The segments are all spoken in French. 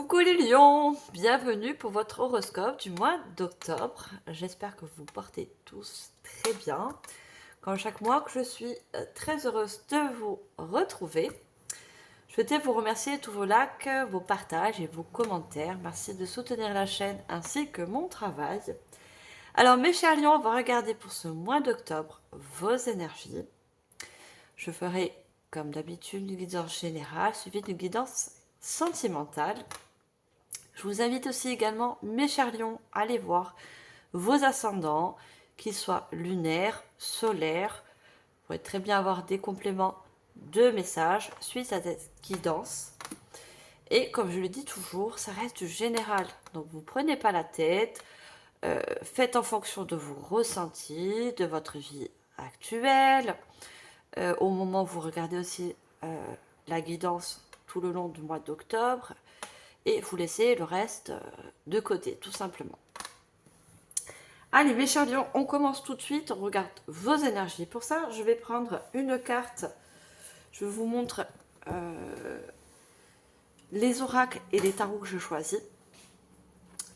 Coucou les lions, bienvenue pour votre horoscope du mois d'octobre. J'espère que vous portez tous très bien. Comme chaque mois que je suis très heureuse de vous retrouver. Je souhaitais vous remercier tous vos likes, vos partages et vos commentaires. Merci de soutenir la chaîne ainsi que mon travail. Alors mes chers lions, on va regarder pour ce mois d'octobre vos énergies. Je ferai comme d'habitude une guidance générale suivie d'une guidance sentimentale. Je vous invite aussi également, mes chers lions, à aller voir vos ascendants, qu'ils soient lunaires, solaires. Vous pourrez très bien avoir des compléments de messages suite à cette guidance. Et comme je le dis toujours, ça reste du général. Donc vous ne prenez pas la tête, faites en fonction de vos ressentis, de votre vie actuelle. Au moment où vous regardez aussi la guidance tout le long du mois d'octobre, et vous laissez le reste de côté, tout simplement. Allez, mes chers lions, on commence tout de suite, on regarde vos énergies. Pour ça, je vais prendre une carte, je vous montre les oracles et les tarots que je choisis.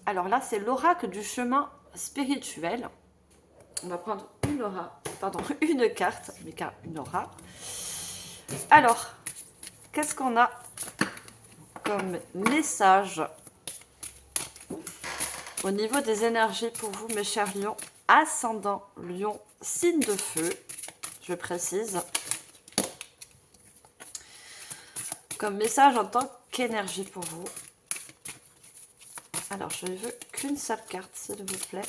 Alors là, c'est l'oracle du chemin spirituel. On va prendre une carte, mais une aura. Alors, qu'est-ce qu'on a comme message au niveau des énergies pour vous, mes chers lions, ascendant lion, signe de feu, je précise. Comme message en tant qu'énergie pour vous. Alors, je ne veux qu'une seule carte, s'il vous plaît.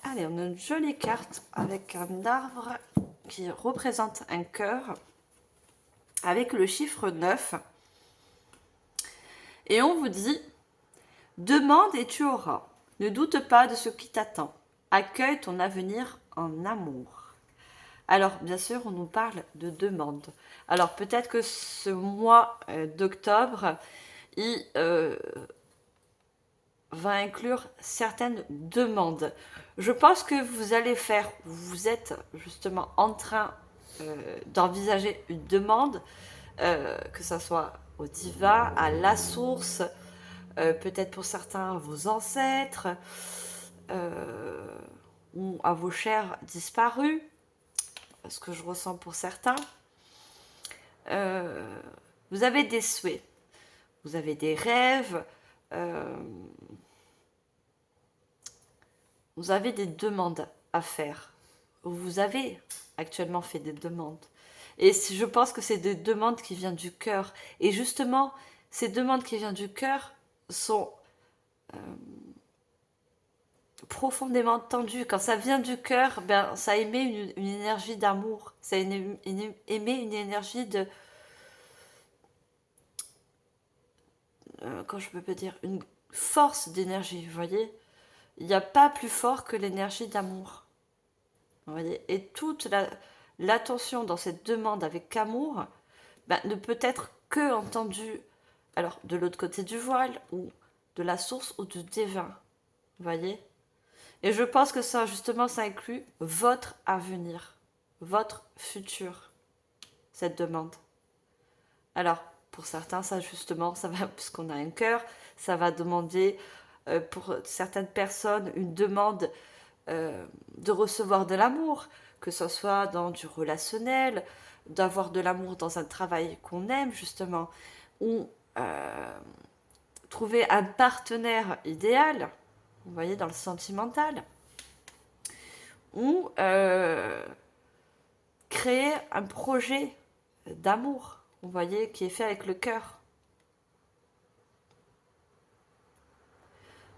Allez, on a une jolie carte avec un arbre qui représente un cœur avec le chiffre 9. Et on vous dit, demande et tu auras. Ne doute pas de ce qui t'attend. Accueille ton avenir en amour. Alors, bien sûr, on nous parle de demande. Alors, peut-être que ce mois d'octobre, il va inclure certaines demandes. Je pense que vous êtes justement en train d'envisager une demande, que ce soit au divin, à la source, peut-être pour certains vos ancêtres, ou à vos chers disparus, ce que je ressens pour certains. Vous avez des souhaits, vous avez des rêves, vous avez des demandes à faire. Vous avez actuellement fait des demandes. Et je pense que c'est des demandes qui viennent du cœur. Et justement, ces demandes qui viennent du cœur sont profondément tendues. Quand ça vient du cœur, ben, ça émet une énergie d'amour. Ça émet une énergie de... quand je peux dire, une force d'énergie, vous voyez. Il n'y a pas plus fort que l'énergie d'amour. Vous voyez. Et toute l'attention dans cette demande avec amour ben, ne peut être que entendue alors de l'autre côté du voile ou de la source ou du divin. Vous voyez. Et je pense que ça, justement, ça inclut votre avenir, votre futur, cette demande. Alors, pour certains, ça justement, ça va, puisqu'on a un cœur, ça va demander, pour certaines personnes, une demande de recevoir de l'amour, que ce soit dans du relationnel, d'avoir de l'amour dans un travail qu'on aime, justement, ou trouver un partenaire idéal, vous voyez, dans le sentimental, ou créer un projet d'amour, vous voyez, qui est fait avec le cœur.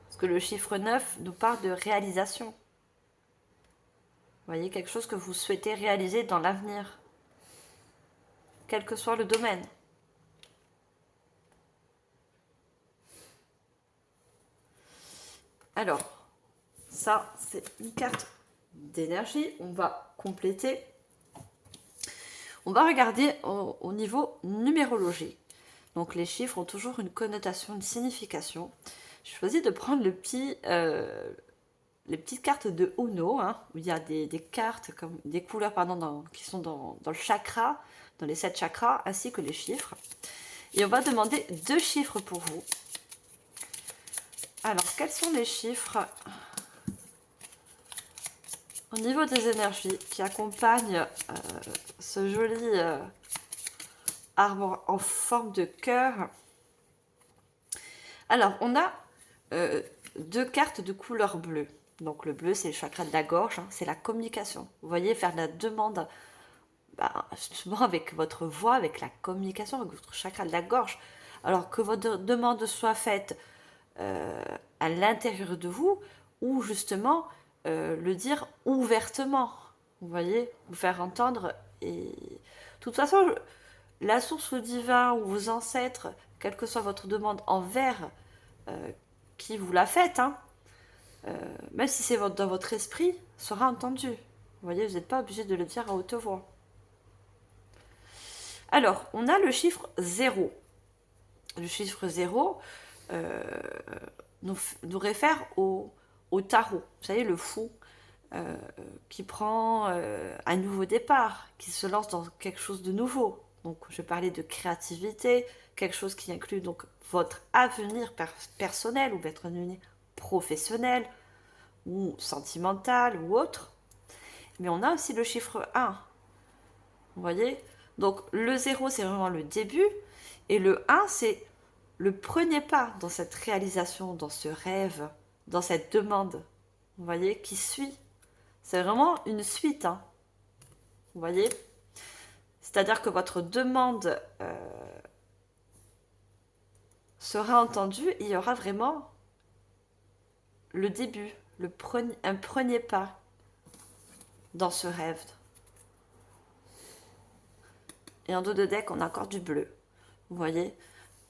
Parce que le chiffre 9 nous parle de réalisation. Vous voyez, quelque chose que vous souhaitez réaliser dans l'avenir, quel que soit le domaine. Alors, ça, c'est une carte d'énergie. On va compléter. On va regarder au niveau numérologie. Donc, les chiffres ont toujours une connotation, une signification. J'ai choisi de prendre les petites cartes de Uno, hein, où il y a des cartes, comme des couleurs, pardon, qui sont dans le chakra, dans les 7 chakras, ainsi que les chiffres. Et on va demander 2 chiffres pour vous. Alors, quels sont les chiffres au niveau des énergies qui accompagnent ce joli arbre en forme de cœur? Alors, on a 2 cartes de couleur bleue. Donc, le bleu, c'est le chakra de la gorge, hein, c'est la communication. Vous voyez, faire de la demande, justement, avec votre voix, avec la communication, avec votre chakra de la gorge. Alors, que votre demande soit faite à l'intérieur de vous, ou justement le dire ouvertement. Vous voyez, vous faire entendre. Et de toute façon, la source, le divin ou vos ancêtres, quelle que soit votre demande envers qui vous l'a faite, hein, même si c'est dans votre esprit, sera entendu. Vous voyez, vous n'êtes pas obligé de le dire à haute voix. Alors, on a le chiffre 0. Le chiffre 0 nous réfère au tarot. Vous savez, le fou qui prend un nouveau départ, qui se lance dans quelque chose de nouveau. Donc, je parlais de créativité, quelque chose qui inclut donc votre avenir personnel ou votre avenir professionnel ou sentimental ou autre. Mais on a aussi le chiffre 1. Vous voyez? Donc, le 0, c'est vraiment le début. Et le 1, c'est le premier pas dans cette réalisation, dans ce rêve, dans cette demande. Vous voyez? Qui suit. C'est vraiment une suite. Hein. Vous voyez? C'est-à-dire que votre demande sera entendue. Il y aura vraiment le début, un premier pas dans ce rêve. Et en dos de deck, on a encore du bleu. Vous voyez?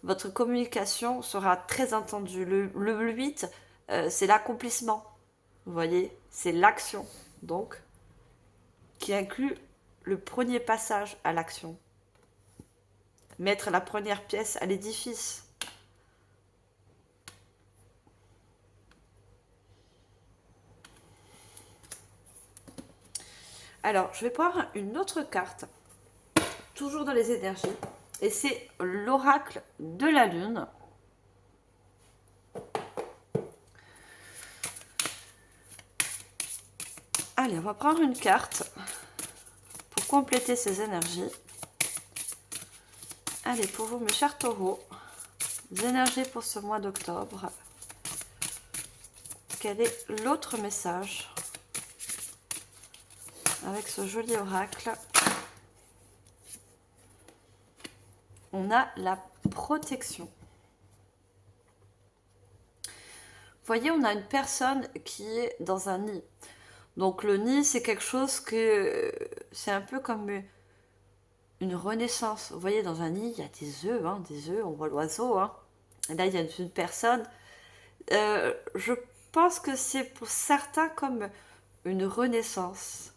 Votre communication sera très entendue. Le 8, c'est l'accomplissement. Vous voyez? C'est l'action. Donc, qui inclut le premier passage à l'action. Mettre la première pièce à l'édifice. Alors, je vais prendre une autre carte, toujours dans les énergies, et c'est l'oracle de la lune. Allez, on va prendre une carte pour compléter ces énergies. Allez, pour vous, mes chers taureaux, les énergies pour ce mois d'octobre. Quel est l'autre message avec ce joli oracle? On a la protection. Vous voyez, on a une personne qui est dans un nid. Donc le nid, c'est quelque chose que... C'est un peu comme une renaissance. Vous voyez, dans un nid, il y a des œufs, hein, on voit l'oiseau. Hein. Et là, il y a une personne. Je pense que c'est pour certains comme une renaissance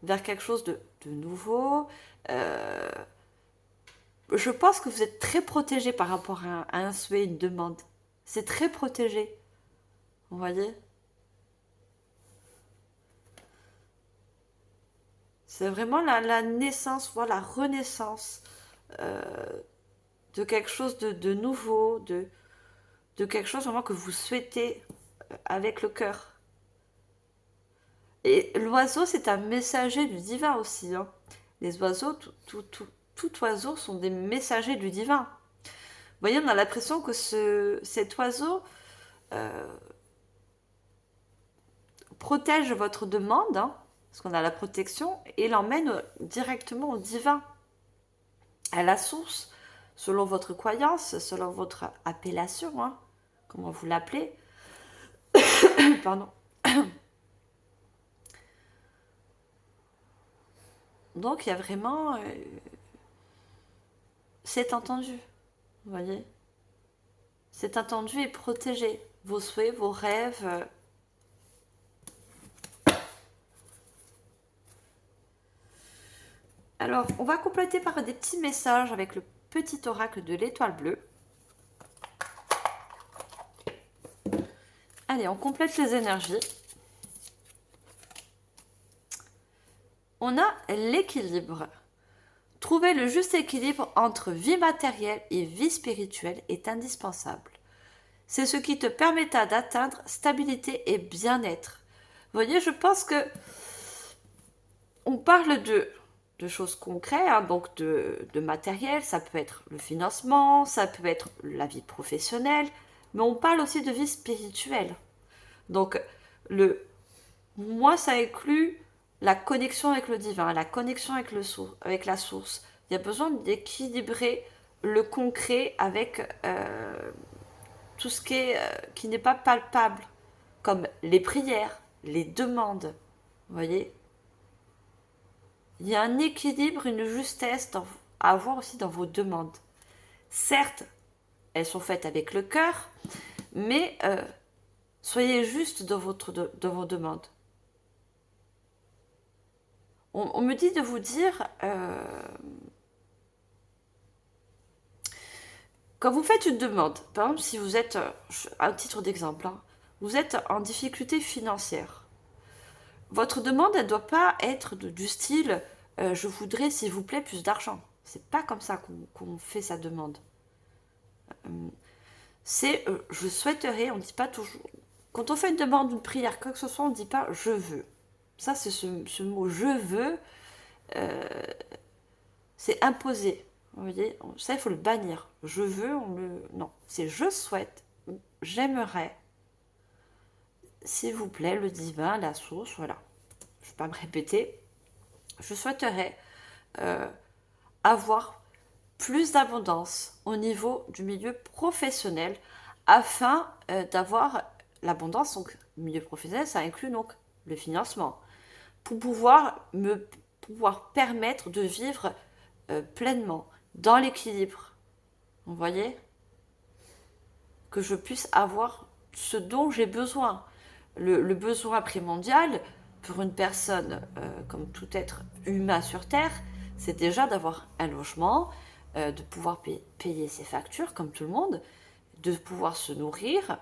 vers quelque chose de nouveau. Je pense que vous êtes très protégé par rapport à un souhait, une demande. C'est très protégé. Vous voyez? C'est vraiment la naissance, voilà, la renaissance de quelque chose de nouveau, de quelque chose vraiment que vous souhaitez avec le cœur. Et l'oiseau, c'est un messager du divin aussi. Hein. Les oiseaux, tout oiseau sont des messagers du divin. Vous voyez, on a l'impression que cet oiseau protège votre demande, hein, parce qu'on a la protection, et l'emmène directement au divin, à la source, selon votre croyance, selon votre appellation, hein, comment vous l'appelez. Pardon. Donc il y a vraiment... c'est entendu, vous voyez. C'est entendu et protégé. Vos souhaits, vos rêves... Alors, on va compléter par des petits messages avec le petit oracle de l'étoile bleue. Allez, on complète les énergies. on a l'équilibre. Trouver le juste équilibre entre vie matérielle et vie spirituelle est indispensable. C'est ce qui te permettra d'atteindre stabilité et bien-être. Vous voyez, je pense que on parle de choses concrètes, hein, donc de matériel, ça peut être le financement, ça peut être la vie professionnelle, mais on parle aussi de vie spirituelle. Donc, moi, ça inclut la connexion avec le divin, la connexion avec la source. Il y a besoin d'équilibrer le concret avec tout ce qui n'est pas palpable, comme les prières, les demandes. Vous voyez, il y a un équilibre, une justesse à avoir aussi dans vos demandes. Certes, elles sont faites avec le cœur, mais soyez juste dans vos demandes. On me dit de vous dire, quand vous faites une demande, par exemple si vous êtes, à titre d'exemple, hein, vous êtes en difficulté financière, votre demande, elle ne doit pas être du style je voudrais s'il vous plaît plus d'argent. C'est pas comme ça qu'on fait sa demande. C'est je souhaiterais, on ne dit pas toujours. Quand on fait une demande, une prière, quoi que ce soit, on ne dit pas je veux. Ça, c'est ce mot je veux, c'est imposé. Vous voyez, ça, il faut le bannir. Je veux, non, c'est je souhaite, j'aimerais, s'il vous plaît, le divin, la source, voilà. Je ne vais pas me répéter. Je souhaiterais avoir plus d'abondance au niveau du milieu professionnel afin d'avoir l'abondance. Donc, le milieu professionnel, ça inclut donc le financement. Pour pouvoir permettre de vivre pleinement, dans l'équilibre. Vous voyez? Que je puisse avoir ce dont j'ai besoin. Le besoin primordial pour une personne, comme tout être humain sur Terre, c'est déjà d'avoir un logement, de pouvoir payer ses factures comme tout le monde, de pouvoir se nourrir.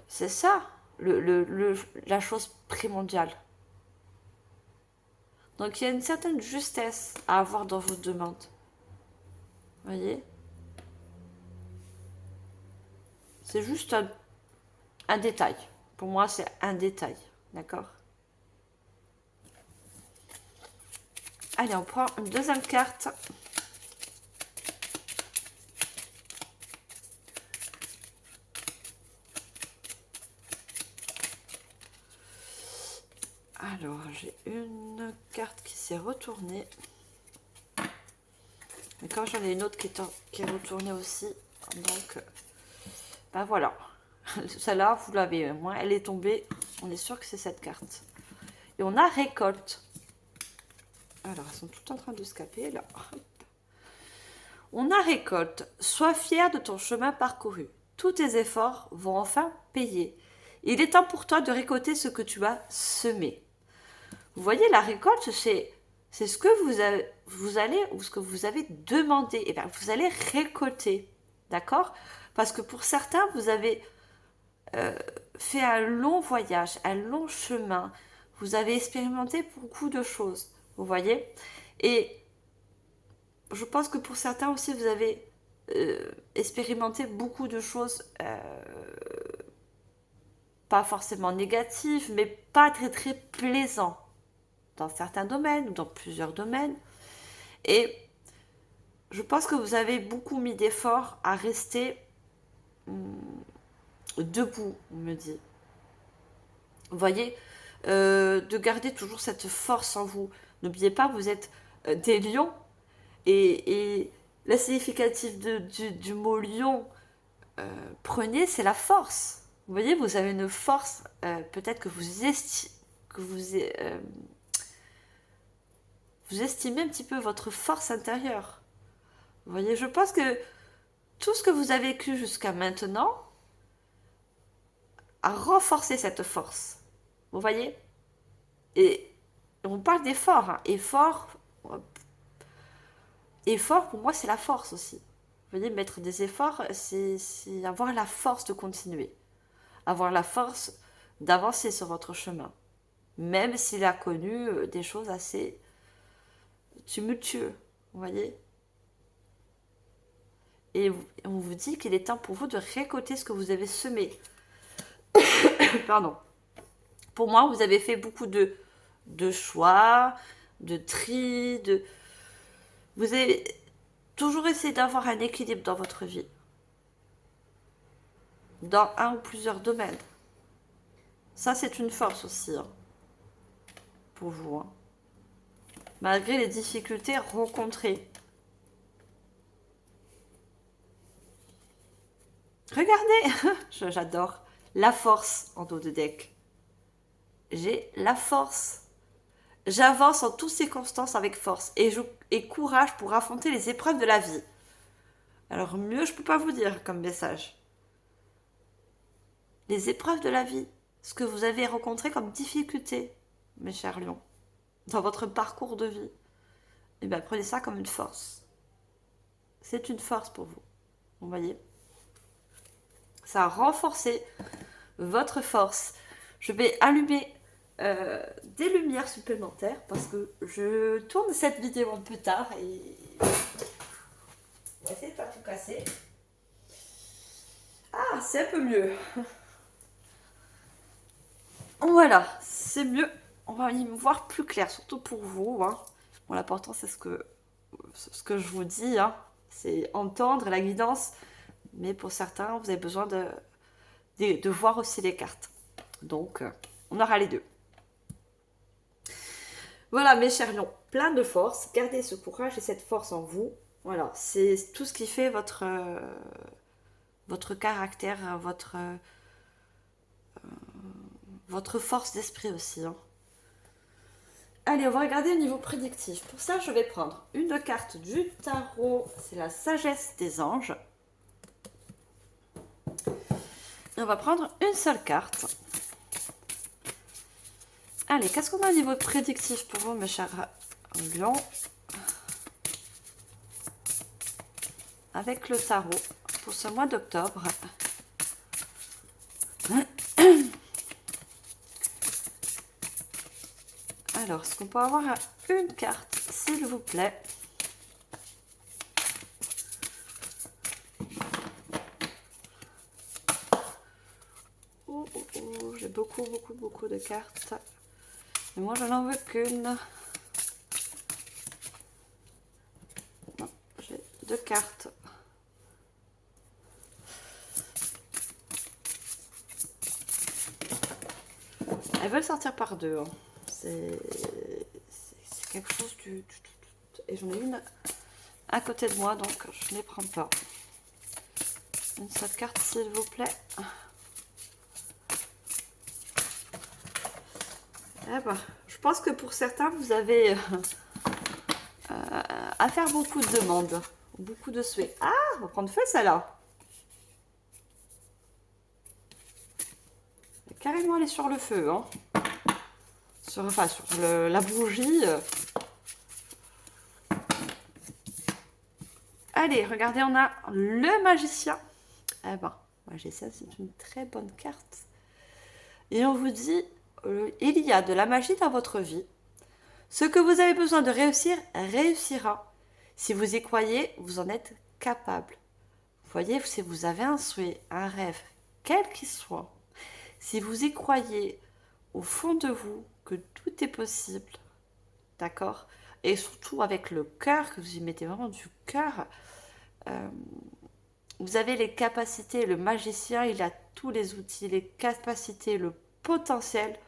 C'est ça, la chose primordiale. Donc il y a une certaine justesse à avoir dans vos demandes. Vous voyez? C'est juste un détail. Pour moi, c'est un détail. D'accord? Allez, on prend une deuxième carte. Alors, j'ai une carte qui s'est retournée. Mais quand j'en ai une autre qui est retournée aussi, donc, ben voilà. Celle-là, vous l'avez, moi, elle est tombée. On est sûr que c'est cette carte. Et on a récolte. Alors, elles sont toutes en train de se caper, là. On a récolte. Sois fier de ton chemin parcouru. Tous tes efforts vont enfin payer. Il est temps pour toi de récolter ce que tu as semé. Vous voyez, la récolte, c'est ce que vous allez, ou ce que vous avez demandé. Et bien, vous allez récolter. D'accord? Parce que pour certains, vous avez fait un long voyage, un long chemin. Vous avez expérimenté beaucoup de choses. Vous voyez? Et je pense que pour certains aussi, vous avez expérimenté beaucoup de choses, pas forcément négatives, mais pas très très plaisantes dans certains domaines ou dans plusieurs domaines. Et je pense que vous avez beaucoup mis d'efforts à rester debout, on me dit. Vous voyez, de garder toujours cette force en vous. N'oubliez pas, vous êtes des lions. Et la significative du mot lion, prenez, c'est la force. Vous voyez, vous avez une force, peut-être que vous estimez un petit peu votre force intérieure. Vous voyez, je pense que tout ce que vous avez vécu jusqu'à maintenant a renforcé cette force. Vous voyez? Et on parle d'effort. Hein. Effort, pour moi, c'est la force aussi. Vous voyez, mettre des efforts, c'est avoir la force de continuer. Avoir la force d'avancer sur votre chemin. même s'il a connu des choses assez tumultueuses, vous voyez. Et on vous dit qu'il est temps pour vous de récolter ce que vous avez semé. Pardon. Pour moi, vous avez fait beaucoup de choix, de tri, vous avez toujours essayé d'avoir un équilibre dans votre vie. Dans un ou plusieurs domaines. Ça, c'est une force aussi, hein, pour vous. Hein. Malgré les difficultés rencontrées. Regardez, j'adore. La force en dos de deck. J'ai la force. J'avance en toutes circonstances avec force et courage pour affronter les épreuves de la vie. Alors mieux, je peux pas vous dire comme message. Les épreuves de la vie, ce que vous avez rencontré comme difficulté, mes chers lions, dans votre parcours de vie, et bien prenez ça comme une force. C'est une force pour vous. Vous voyez? Ça a renforcé votre force. Je vais allumer des lumières supplémentaires parce que je tourne cette vidéo un peu tard et on va essayer de pas tout casser. Ah, c'est un peu mieux. Voilà, c'est mieux. On va y voir plus clair, surtout pour vous. Hein. Bon, l'important, c'est ce que je vous dis. Hein. C'est entendre la guidance. Mais pour certains, vous avez besoin de voir aussi les cartes. Donc, on aura les deux. Voilà, mes chers lions, plein de force. Gardez ce courage et cette force en vous. Voilà, c'est tout ce qui fait votre caractère, votre force d'esprit aussi. Hein. Allez, on va regarder le niveau prédictif. Pour ça, je vais prendre une carte du tarot. C'est la sagesse des anges. Et on va prendre une seule carte. Allez, qu'est-ce qu'on a au niveau prédictif pour vous, mes chers lions? Avec le tarot pour ce mois d'octobre. Alors, est-ce qu'on peut avoir une carte, s'il vous plaît? J'ai beaucoup de cartes. Et moi, je n'en veux qu'une. Non, j'ai 2 cartes. Elles veulent sortir par 2. Hein. C'est quelque chose du... Et j'en ai une à côté de moi, donc je ne les prends pas. Une seule carte, s'il vous plaît. Eh ben, je pense que pour certains, vous avez à faire beaucoup de demandes, beaucoup de souhaits. Ah, on va prendre feu, celle-là. Carrément aller sur le feu, hein. Sur la bougie. Allez, regardez, on a le magicien. Eh ben, magicien, c'est une très bonne carte. Et on vous dit, il y a de la magie dans votre vie. Ce que vous avez besoin de réussir, réussira. Si vous y croyez, vous en êtes capable. Vous voyez, si vous avez un souhait, un rêve, quel qu'il soit, si vous y croyez au fond de vous que tout est possible, d'accord? Et surtout avec le cœur, que vous y mettez vraiment du cœur, vous avez les capacités, le magicien, il a tous les outils, les capacités, le potentiel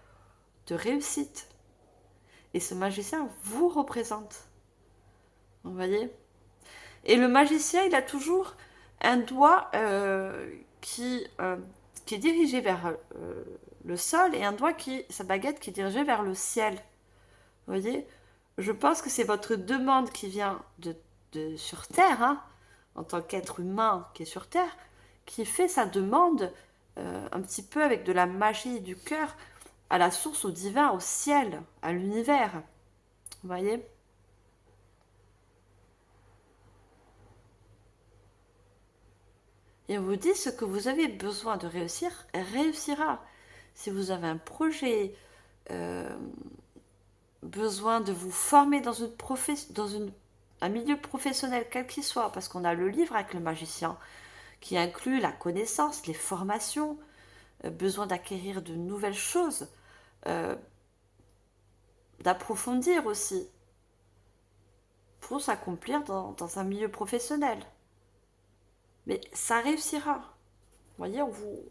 de réussite. Et ce magicien vous représente. Vous voyez? Et le magicien, il a toujours un doigt qui est dirigé vers le sol et un doigt sa baguette qui est dirigée vers le ciel. Vous voyez? Je pense que c'est votre demande qui vient sur Terre, hein, en tant qu'être humain qui est sur Terre, qui fait sa demande un petit peu avec de la magie du cœur à la source, au divin, au ciel, à l'univers. Vous voyez? Et on vous dit ce que vous avez besoin de réussir, réussira. Si vous avez un projet, besoin de vous former dans un milieu professionnel, quel qu'il soit, parce qu'on a le livre avec le magicien, qui inclut la connaissance, les formations, besoin d'acquérir de nouvelles choses, euh, d'approfondir aussi, pour s'accomplir dans un milieu professionnel. Mais ça réussira. Vous voyez, on vous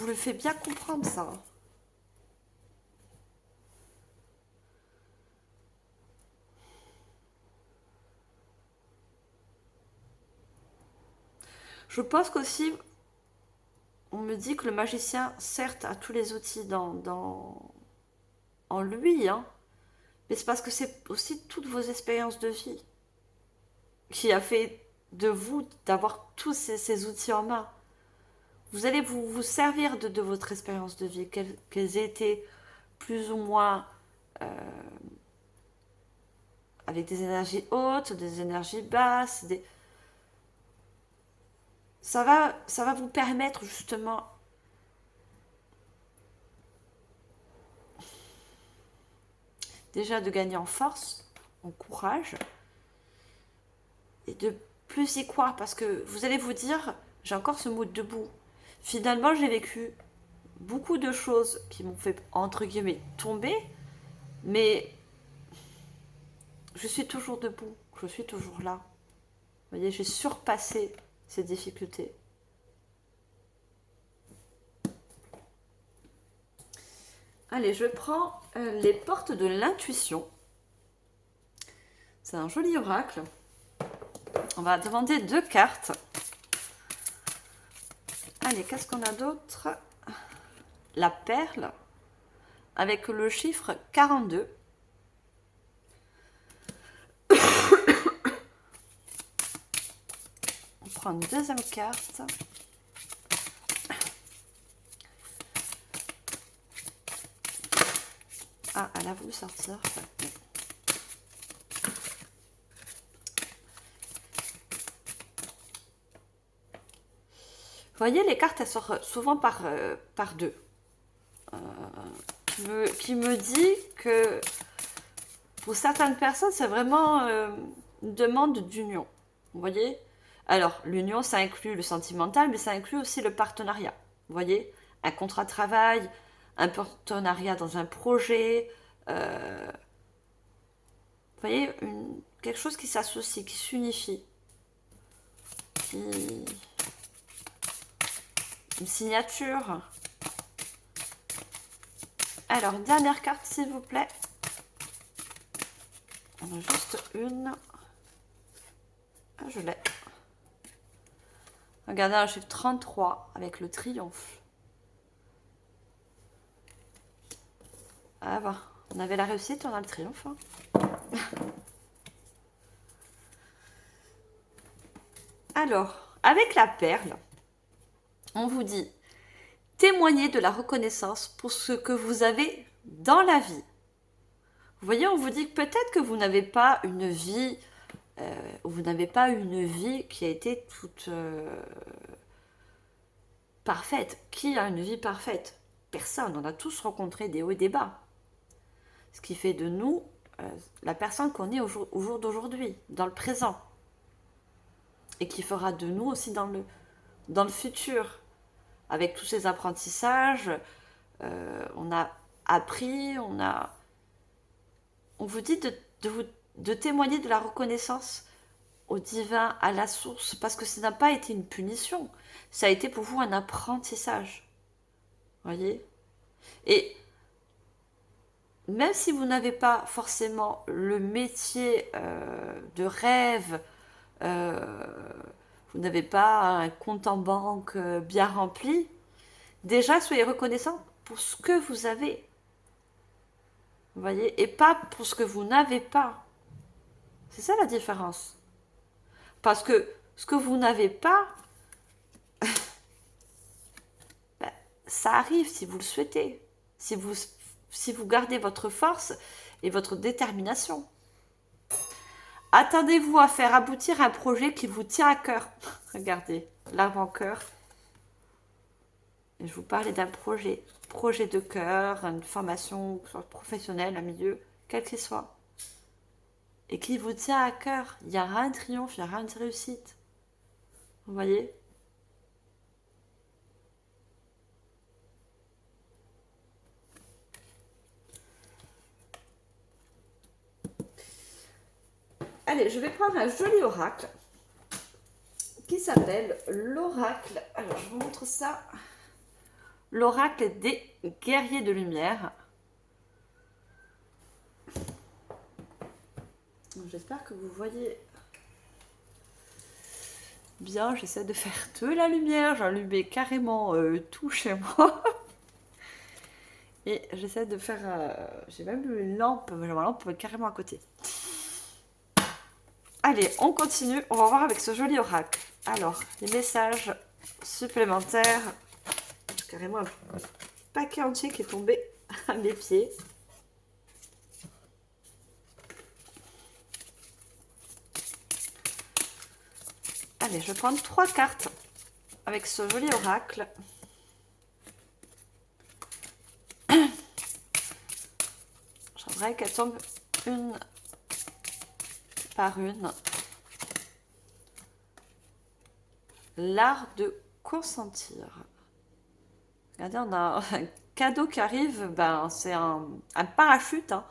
le fait bien comprendre, ça. Je pense qu'aussi, on me dit que le magicien, certes, a tous les outils en lui, hein, mais c'est parce que c'est aussi toutes vos expériences de vie qui a fait de vous d'avoir tous ces outils en main. Vous allez vous servir de votre expérience de vie, qu'elles aient été plus ou moins avec des énergies hautes, des énergies basses. Ça va vous permettre justement déjà de gagner en force, en courage, et de plus y croire, parce que vous allez vous dire, j'ai encore ce mot debout. Finalement, j'ai vécu beaucoup de choses qui m'ont fait, entre guillemets, tomber, mais je suis toujours debout, je suis toujours là. Vous voyez, j'ai surpassé ces difficultés. Allez, je prends les portes de l'intuition. C'est un joli oracle. On va demander 2 cartes. Allez, qu'est-ce qu'on a d'autre? La perle, avec le chiffre 42. On prend une deuxième carte. Ah, elle a voulu sortir. Vous voyez, les cartes, elles sortent souvent par deux. Qui me dit que pour certaines personnes, c'est vraiment une demande d'union. Vous voyez? Alors, l'union, ça inclut le sentimental, mais ça inclut aussi le partenariat. Vous voyez? Un contrat de travail, un partenariat dans un projet. Vous voyez? Quelque chose qui s'associe, qui s'unifie. Une signature. Alors, dernière carte, s'il vous plaît. On a juste une. Ah, je l'ai. Regardez le chiffre 33 avec le triomphe. Ah bah, on avait la réussite, on a le triomphe. Hein. Alors, avec la perle, on vous dit témoignez de la reconnaissance pour ce que vous avez dans la vie. Vous voyez, on vous dit que peut-être que vous n'avez pas une vie, vous n'avez pas une vie qui a été toute parfaite. Qui a une vie parfaite? Personne. On a tous rencontré des hauts et des bas. Ce qui fait de nous la personne qu'on est au jour d'aujourd'hui, dans le présent. Et qui fera de nous aussi dans le futur. Avec tous ces apprentissages, on a appris, on vous dit de témoigner de la reconnaissance au divin, à la source, parce que ça n'a pas été une punition, ça a été pour vous un apprentissage. Voyez? Et même si vous n'avez pas forcément le métier de rêve, vous n'avez pas un compte en banque bien rempli, déjà soyez reconnaissant pour ce que vous avez. Vous voyez? Et pas pour ce que vous n'avez pas. C'est ça la différence. Parce que ce que vous n'avez pas, ben, ça arrive si vous le souhaitez. Si vous gardez votre force et votre détermination. Attendez-vous à faire aboutir un projet qui vous tient à cœur. Regardez, l'arbre en cœur. Et je vous parlais d'un projet de cœur, une formation professionnelle, un milieu, quel qu'il soit, et qui vous tient à cœur. Il y aura un triomphe, il y aura une réussite. Vous voyez? Allez, je vais prendre un joli oracle qui s'appelle l'oracle. Alors, je vous montre ça. L'oracle des guerriers de lumière. J'espère que vous voyez bien. J'essaie de faire de la lumière. J'ai allumé carrément tout chez moi. Et j'essaie de faire... j'ai même une lampe. Ma lampe carrément à côté. Allez, on continue. On va voir avec ce joli oracle. Alors, les messages supplémentaires. Carrément un paquet entier qui est tombé à mes pieds. Allez, je vais prendre 3 cartes avec ce joli oracle. J'aimerais qu'elles tombent une par une. L'art de consentir. Regardez, on a un cadeau qui arrive, ben, c'est un parachute. Hein.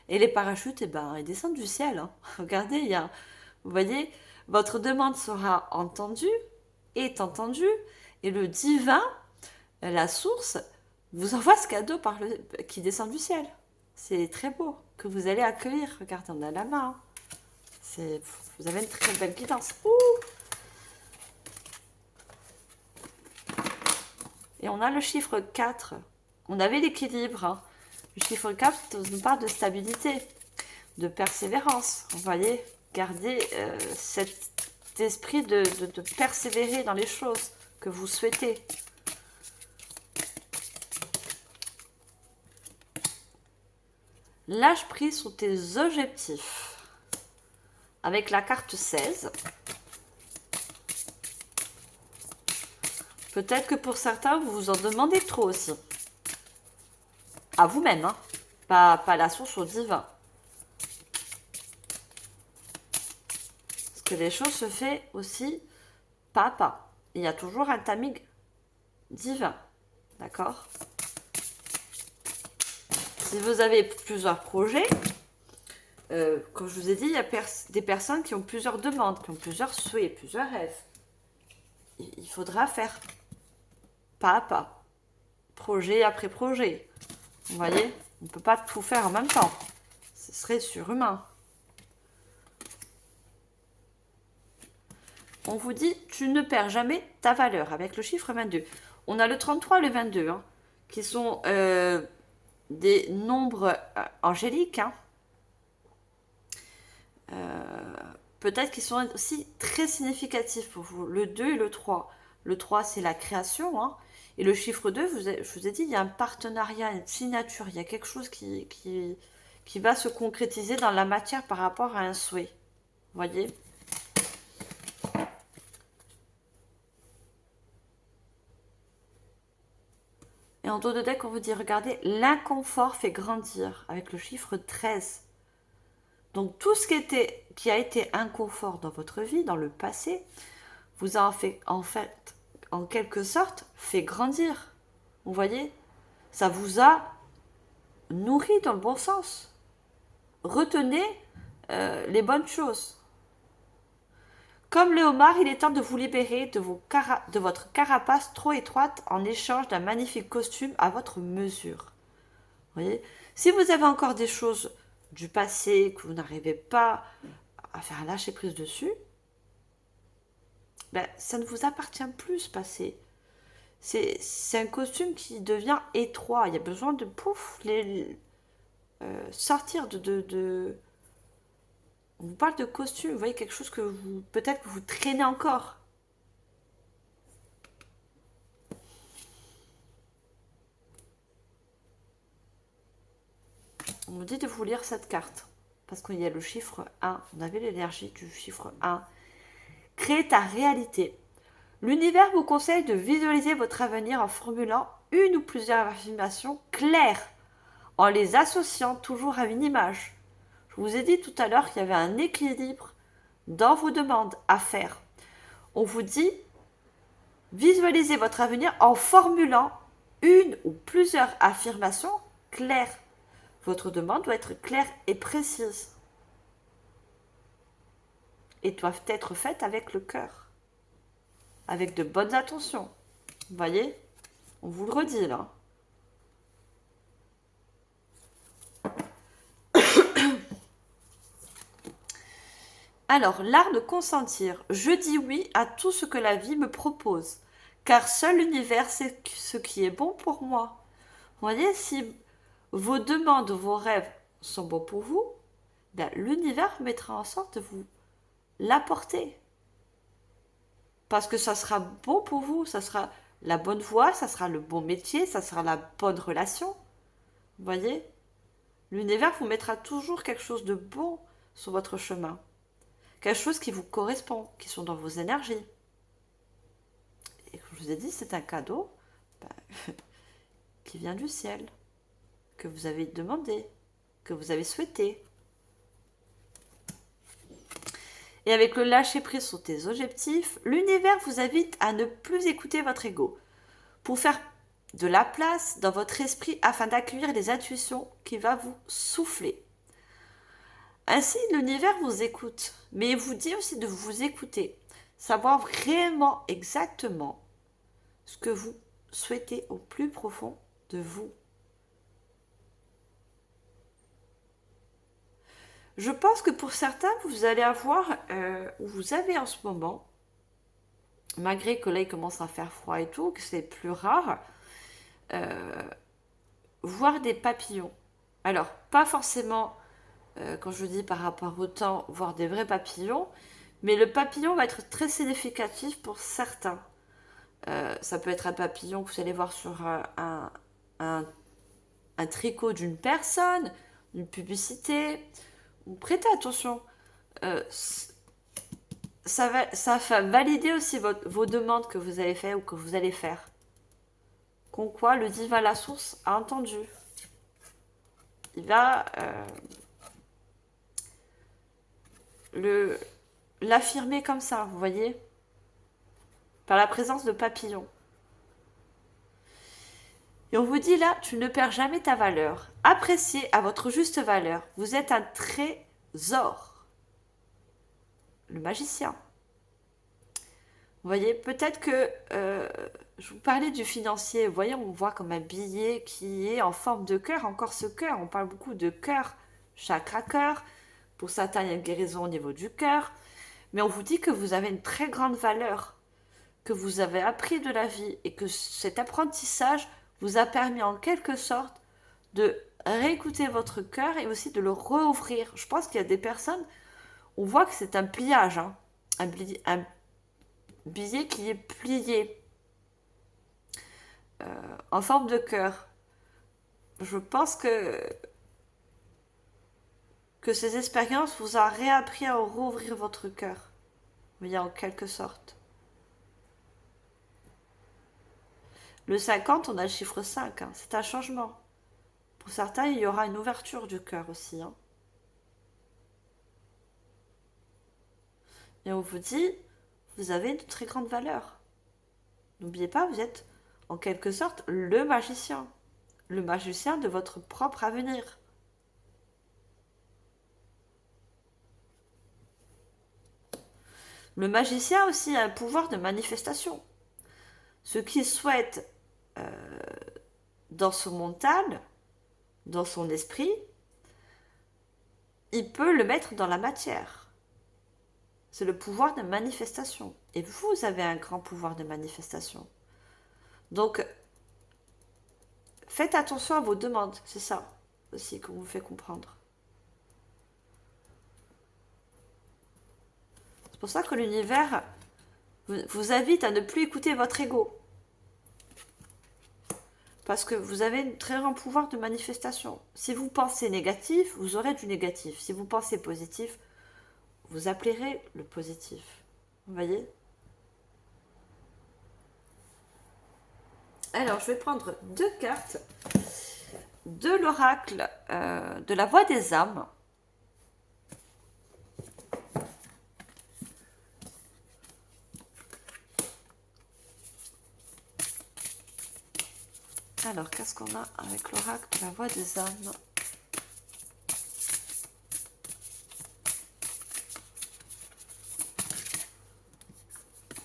Et les parachutes, eh ben, ils descendent du ciel. Hein. Regardez, il y a, vous voyez, votre demande sera entendue, est entendue, et le divin, la source, vous envoie ce cadeau qui descend du ciel. C'est très beau, que vous allez accueillir. Regardez, on a la main. Hein. Vous avez une très belle guidance. Ouh. Et on a le chiffre 4. On avait l'équilibre. Hein. Le chiffre 4 nous parle de stabilité, de persévérance. Vous voyez, gardez cet esprit de persévérer dans les choses que vous souhaitez. Lâche prise sur tes objectifs. Avec la carte 16. Peut-être que pour certains, vous vous en demandez trop aussi. À vous-même, hein. Pas la source au divin. Parce que les choses se font aussi pas à pas. Il y a toujours un timing divin. D'accord? Si vous avez plusieurs projets, comme je vous ai dit, il y a des personnes qui ont plusieurs demandes, qui ont plusieurs souhaits, plusieurs rêves. Il faudra faire pas à pas, projet après projet. Vous voyez, on ne peut pas tout faire en même temps. Ce serait surhumain. On vous dit, tu ne perds jamais ta valeur avec le chiffre 22. On a le 33 et le 22, hein, qui sont des nombres angéliques. Hein. Peut-être qu'ils sont aussi très significatifs pour vous. Le 2 et le 3. Le 3, c'est la création. Hein. Et le chiffre 2, je vous ai dit, il y a un partenariat, une signature. Il y a quelque chose qui va se concrétiser dans la matière par rapport à un souhait. Vous voyez ? Et en dos de deck, on vous dit, regardez, l'inconfort fait grandir avec le chiffre 13. Donc tout ce qui a été inconfort dans votre vie, dans le passé, vous a en quelque sorte, fait grandir. Vous voyez? Ça vous a nourri dans le bon sens. Retenez les bonnes choses. Comme le homard, il est temps de vous libérer de votre carapace trop étroite en échange d'un magnifique costume à votre mesure. Vous voyez? Si vous avez encore des choses du passé que vous n'arrivez pas à faire lâcher prise dessus, ben, ça ne vous appartient plus ce passé. C'est un costume qui devient étroit. Il y a besoin de sortir de... On vous parle de costume, vous voyez, quelque chose que peut-être que vous traînez encore. On me dit de vous lire cette carte. Parce qu'il y a le chiffre 1. On avait l'énergie du chiffre 1. Créer ta réalité. L'univers vous conseille de visualiser votre avenir en formulant une ou plusieurs affirmations claires, en les associant toujours à une image. Je vous ai dit tout à l'heure qu'il y avait un équilibre dans vos demandes à faire. On vous dit visualisez votre avenir en formulant une ou plusieurs affirmations claires. Votre demande doit être claire et précise et doivent être faites avec le cœur, avec de bonnes intentions. Vous voyez? On vous le redit là. Alors, l'art de consentir. Je dis oui à tout ce que la vie me propose, car seul l'univers sait ce qui est bon pour moi. Vous voyez, si vos demandes, vos rêves sont bons pour vous, ben, l'univers mettra en sorte de vous l'apporter. Parce que ça sera bon pour vous, ça sera la bonne voie, ça sera le bon métier, ça sera la bonne relation. Vous voyez? L'univers vous mettra toujours quelque chose de bon sur votre chemin. Quelque chose qui vous correspond, qui sont dans vos énergies. Et comme je vous ai dit, c'est un cadeau qui vient du ciel, que vous avez demandé, que vous avez souhaité. Et avec le lâcher-prise sur tes objectifs, l'univers vous invite à ne plus écouter votre ego, pour faire de la place dans votre esprit afin d'accueillir les intuitions qui va vous souffler. Ainsi, l'univers vous écoute, mais il vous dit aussi de vous écouter, savoir vraiment exactement ce que vous souhaitez au plus profond de vous. Je pense que pour certains, vous allez avoir, ou vous avez en ce moment, malgré que là il commence à faire froid et tout, que c'est plus rare, voir des papillons. Alors, pas forcément, quand je dis par rapport au temps, voir des vrais papillons, mais le papillon va être très significatif pour certains. Ça peut être un papillon que vous allez voir sur un tricot d'une personne, une publicité. Prêtez attention. Ça va valider aussi vos demandes que vous avez faites ou que vous allez faire. Con quoi, le divin la source a entendu. Il va l'affirmer comme ça, vous voyez, par la présence de papillons. Et on vous dit là, tu ne perds jamais ta valeur. Appréciez à votre juste valeur. Vous êtes un trésor. Le magicien. Vous voyez, peut-être que je vous parlais du financier. Vous voyez, on voit comme un billet qui est en forme de cœur. Encore ce cœur, on parle beaucoup de cœur, chakra cœur. Pour certains, il y a une guérison au niveau du cœur. Mais on vous dit que vous avez une très grande valeur, que vous avez appris de la vie et que cet apprentissage vous a permis en quelque sorte de réécouter votre cœur et aussi de le rouvrir. Je pense qu'il y a des personnes, on voit que c'est un pliage, hein, un billet qui est plié en forme de cœur. Je pense que ces expériences vous ont réappris à rouvrir votre cœur, mais en quelque sorte. Le 50, on a le chiffre 5, hein, c'est un changement. Pour certains, il y aura une ouverture du cœur aussi. Hein. Et on vous dit, vous avez une très grande valeur. N'oubliez pas, vous êtes en quelque sorte le magicien de votre propre avenir. Le magicien aussi a un pouvoir de manifestation. Ce qu'il souhaite dans son mental, dans son esprit, il peut le mettre dans la matière. C'est le pouvoir de manifestation. Et vous avez un grand pouvoir de manifestation. Donc, faites attention à vos demandes. C'est ça aussi qu'on vous fait comprendre. C'est pour ça que l'univers vous invite à ne plus écouter votre ego. Parce que vous avez un très grand pouvoir de manifestation. Si vous pensez négatif, vous aurez du négatif. Si vous pensez positif, vous appellerez le positif. Vous voyez ? Alors, je vais prendre 2 cartes de l'oracle de la voix des âmes. Alors, qu'est-ce qu'on a avec l'oracle de la voix des âmes?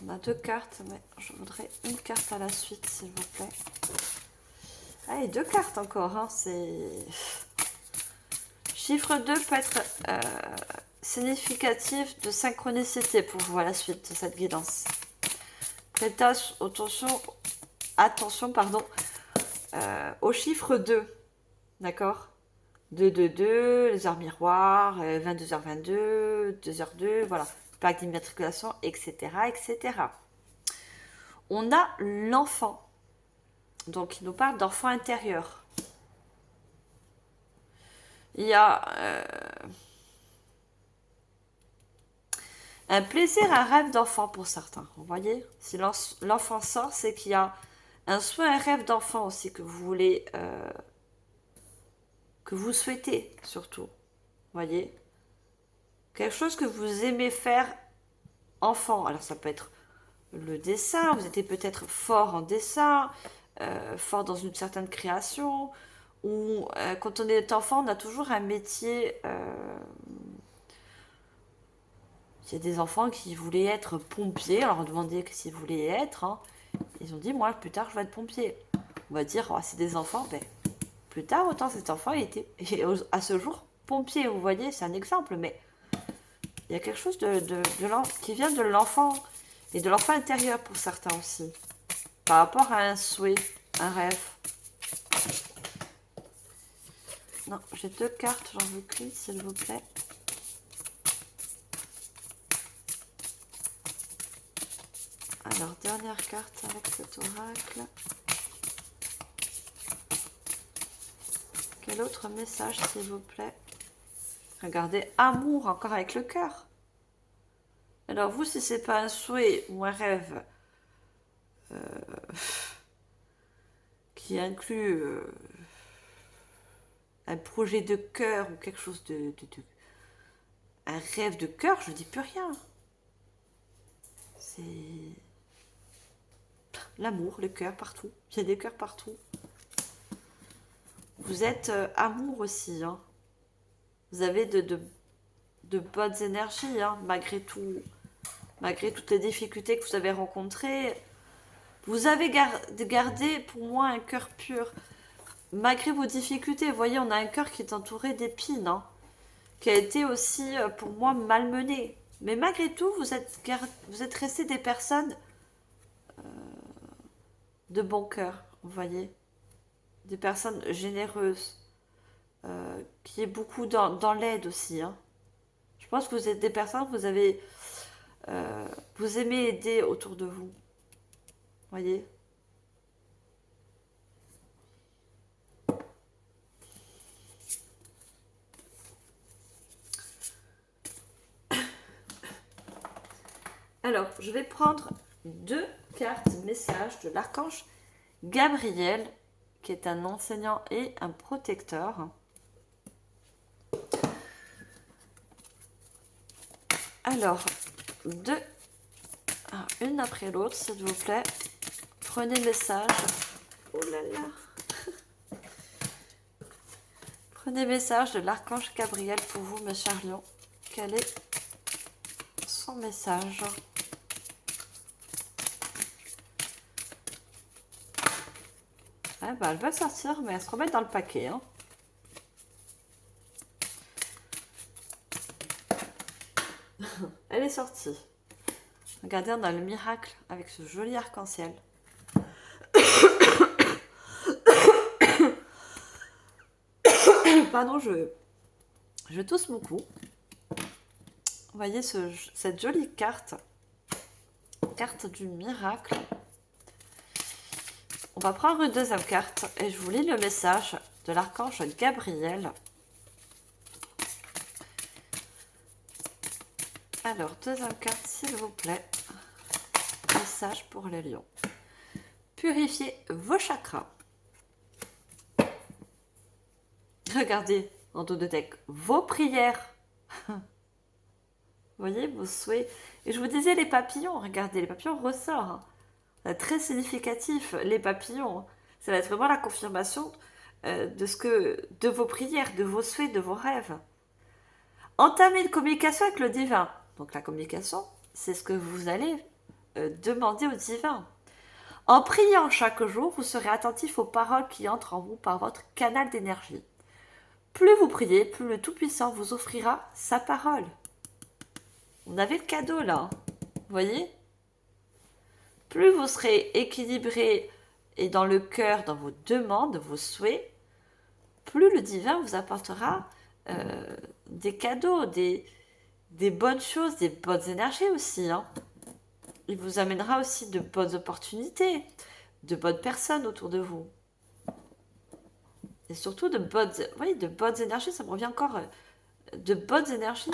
On a 2 cartes, mais je voudrais une carte à la suite, s'il vous plaît. Allez, 2 cartes encore, hein, c'est... Chiffre 2 peut être significatif de synchronicité pour vous à la suite de cette guidance. Prêtez attention, pardon, au chiffre 2, d'accord? 222, les heures miroirs, 22h22, 2h02, voilà, plaque d'immatriculation, etc., etc. On a l'enfant, donc il nous parle d'enfant intérieur. Il y a un plaisir, un rêve d'enfant pour certains. Vous voyez, si l'enfant sort, c'est qu'il y a un souhait, un rêve d'enfant aussi que vous voulez, que vous souhaitez surtout. Vous voyez, quelque chose que vous aimez faire enfant. Alors ça peut être le dessin, vous étiez peut-être fort en dessin, fort dans une certaine création, ou quand on est enfant, on a toujours un métier. Il y a des enfants qui voulaient être pompiers, on leur demandait s'ils voulaient être. Hein. Ils ont dit, moi, plus tard, je vais être pompier. On va dire, oh, c'est des enfants. Ben, plus tard, autant cet enfant était, à ce jour, pompier. Vous voyez, c'est un exemple, mais il y a quelque chose qui vient de l'enfant et de l'enfant intérieur pour certains aussi. Par rapport à un souhait, un rêve. Non, j'ai 2 cartes, j'en veux qu'une, s'il vous plaît. Alors, dernière carte avec cet oracle. Quel autre message, s'il vous plaît? Regardez, amour, encore avec le cœur. Alors, vous, si c'est pas un souhait ou un rêve qui inclut un projet de cœur ou quelque chose un rêve de cœur, je dis plus rien. C'est l'amour, le cœur partout. Il y a des cœurs partout. Vous êtes amour aussi. Hein. Vous avez de bonnes énergies, hein, malgré tout. Malgré toutes les difficultés que vous avez rencontrées. Vous avez gardé pour moi un cœur pur. Malgré vos difficultés, vous voyez, on a un cœur qui est entouré d'épines. Hein, qui a été aussi, pour moi, malmené. Mais malgré tout, vous êtes restés des personnes de bon cœur, vous voyez. Des personnes généreuses, qui est beaucoup dans l'aide aussi. Hein. Je pense que vous êtes des personnes, vous aimez aider autour de vous. Voyez. Alors, je vais prendre 2 cartes messages de l'archange Gabriel, qui est un enseignant et un protecteur. Alors, une après l'autre, s'il vous plaît. Prenez message. Oh là là. Prenez message de l'archange Gabriel pour vous, mes chers lions. Quel est son message? Ah bah, elle va sortir, mais elle se remet dans le paquet. Hein. Elle est sortie. Regardez, on a le miracle avec ce joli arc-en-ciel. Pardon, je tousse beaucoup. Vous voyez cette jolie carte. Carte du miracle. On va prendre une deuxième carte et je vous lis le message de l'archange Gabriel. Alors, deuxième carte, s'il vous plaît. Message pour les lions. purifier vos chakras. Regardez en dos de deck vos prières. Vous voyez, vos souhaits. Et je vous disais les papillons, regardez, les papillons ressortent. Hein. Très significatif, les papillons. Ça va être vraiment la confirmation de vos prières, de vos souhaits, de vos rêves. Entamer une communication avec le divin. Donc la communication, c'est ce que vous allez demander au divin. En priant chaque jour, vous serez attentif aux paroles qui entrent en vous par votre canal d'énergie. Plus vous priez, plus le Tout-Puissant vous offrira sa parole. On avait le cadeau là, vous voyez? Plus vous serez équilibré et dans le cœur, dans vos demandes, vos souhaits, plus le divin vous apportera des cadeaux, des bonnes choses, des bonnes énergies aussi. Hein. Il vous amènera aussi de bonnes opportunités, de bonnes personnes autour de vous. Et surtout de bonnes énergies, ça me revient encore, de bonnes énergies.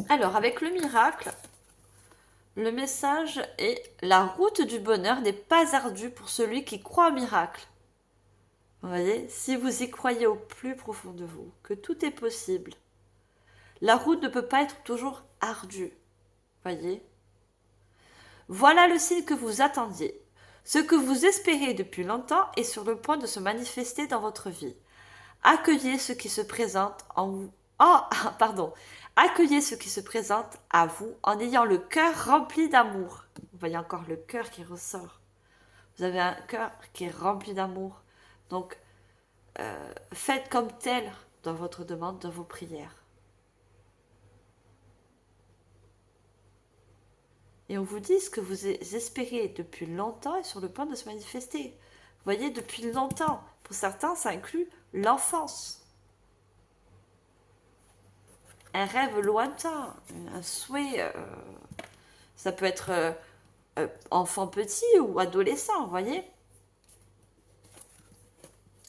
Alors, avec le miracle, le message est « La route du bonheur n'est pas ardue pour celui qui croit au miracle ». Vous voyez, si vous y croyez au plus profond de vous, que tout est possible, la route ne peut pas être toujours ardue. Voyez. Voilà le signe que vous attendiez. Ce que vous espérez depuis longtemps est sur le point de se manifester dans votre vie. Accueillez ce qui se présente Accueillez ce qui se présente à vous en ayant le cœur rempli d'amour. Vous voyez encore le cœur qui ressort. Vous avez un cœur qui est rempli d'amour. Donc, faites comme tel dans votre demande, dans vos prières. Et on vous dit ce que vous espérez depuis longtemps est sur le point de se manifester. Vous voyez, depuis longtemps. Pour certains, ça inclut l'enfance. Un rêve lointain, un souhait. Ça peut être enfant petit ou adolescent, vous voyez.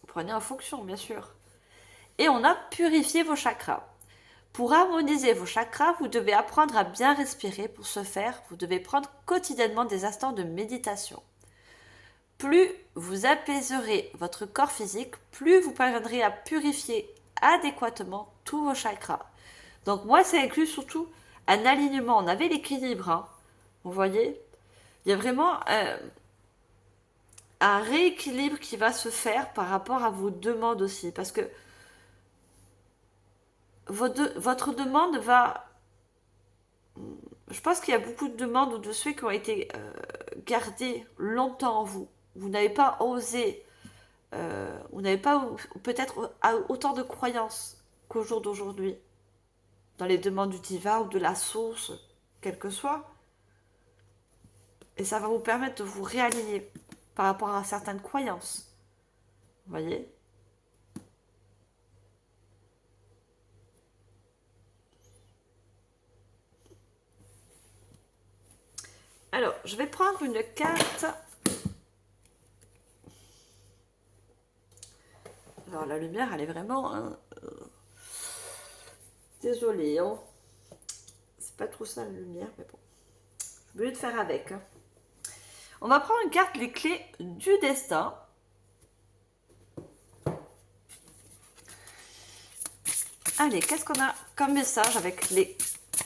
Prenez en fonction, bien sûr. Et on a purifié vos chakras. Pour harmoniser vos chakras, vous devez apprendre à bien respirer. Pour ce faire, vous devez prendre quotidiennement des instants de méditation. Plus vous apaiserez votre corps physique, plus vous parviendrez à purifier adéquatement tous vos chakras. Donc moi, ça inclut surtout un alignement. On avait l'équilibre, hein. Vous voyez? Il y a vraiment un rééquilibre qui va se faire par rapport à vos demandes aussi. Parce que votre demande va... Je pense qu'il y a beaucoup de demandes ou de souhaits qui ont été gardés longtemps en vous. Vous n'avez pas osé, vous n'avez pas peut-être autant de croyances qu'au jour d'aujourd'hui dans les demandes du divin ou de la source, quelle que soit. Et ça va vous permettre de vous réaligner par rapport à certaines croyances. Vous voyez ? Alors, je vais prendre une carte. Alors, la lumière, elle est vraiment... Hein, désolée, hein. C'est pas trop ça la lumière, mais bon. Je suis obligée de faire avec. Hein. On va prendre une carte, les clés du destin. Allez, qu'est-ce qu'on a comme message avec les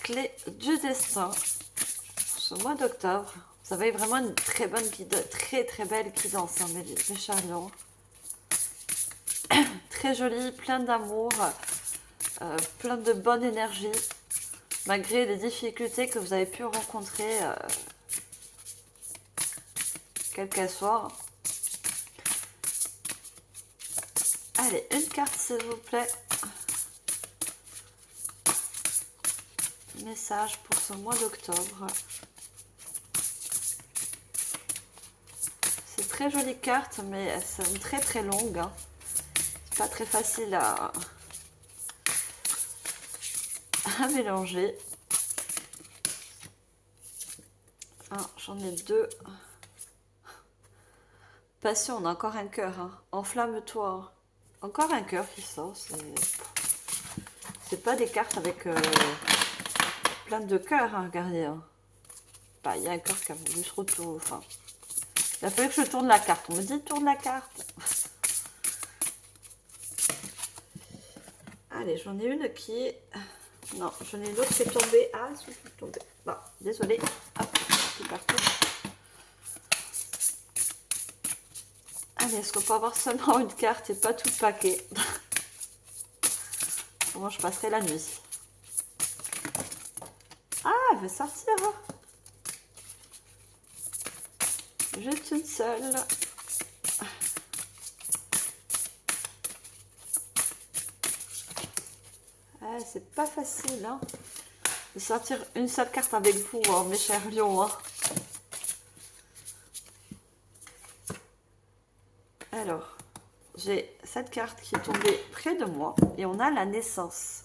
clés du destin ce mois d'octobre? Vous avez vraiment une très bonne guidance, très belle guidance, hein, mes charlons. Très jolie, plein d'amour, plein de bonne énergie, malgré les difficultés que vous avez pu rencontrer, quelles qu'elles soient. Allez, une carte s'il vous plaît. Message pour ce mois d'octobre. C'est très jolie carte, mais elles sont très longues. Hein. C'est pas très facile à mélanger. J'en ai deux. Passion, on a encore un cœur. Hein. Enflamme-toi. Encore un cœur qui sort. C'est pas des cartes avec plein de cœurs, hein, regardez. Hein. pas, il y a un cœur qui a voulu se retourner. Enfin, il a fallu que je tourne la carte. On me dit tourne la carte. Allez, j'en ai une qui est... Non, j'en ai une autre qui est tombée. Ah, je suis tombée. Bon, désolée. Hop, c'est parti. Allez, est-ce qu'on peut avoir seulement une carte et pas tout le paquet? Comment je passerai la nuit? Ah, elle veut sortir. Juste une seule. Ah, c'est pas facile, hein, de sortir une seule carte avec vous, hein, mes chers lions. Hein. Alors, j'ai cette carte qui est tombée près de moi et on a la naissance.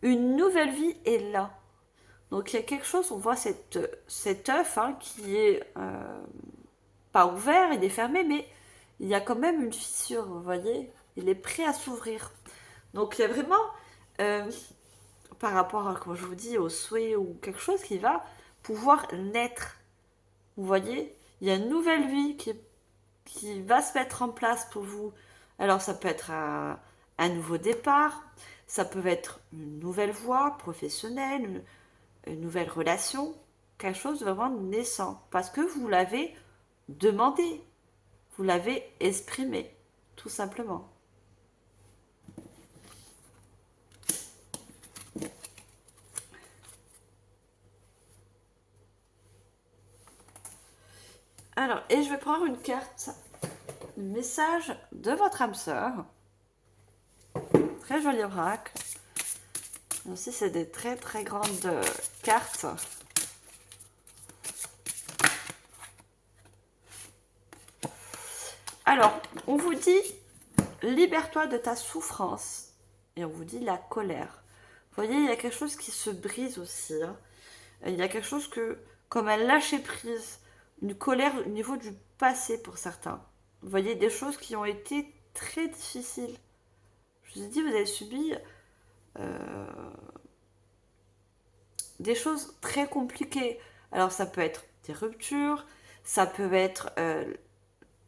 Une nouvelle vie est là. Donc il y a quelque chose, on voit cet œuf hein, qui est pas ouvert, il est fermé, mais il y a quand même une fissure, vous voyez, il est prêt à s'ouvrir. Donc il y a vraiment, par rapport à, comme je vous dis, au souhait ou quelque chose qui va pouvoir naître. Vous voyez, il y a une nouvelle vie qui va se mettre en place pour vous. Alors ça peut être un nouveau départ, ça peut être une nouvelle voie professionnelle, une nouvelle relation, quelque chose de vraiment naissant, parce que vous l'avez demandé, vous l'avez exprimé, tout simplement. Alors, et je vais prendre une carte, un message de votre âme sœur. Très joli oracle. Aussi, c'est des très très grandes cartes. Alors, on vous dit, libère-toi de ta souffrance. Et on vous dit la colère. Vous voyez, il y a quelque chose qui se brise aussi. Hein. Il y a quelque chose que, comme un lâcher prise, une colère au niveau du passé pour certains. Vous voyez, des choses qui ont été très difficiles. Je vous ai dit, vous avez subi des choses très compliquées. Alors, ça peut être des ruptures, ça peut être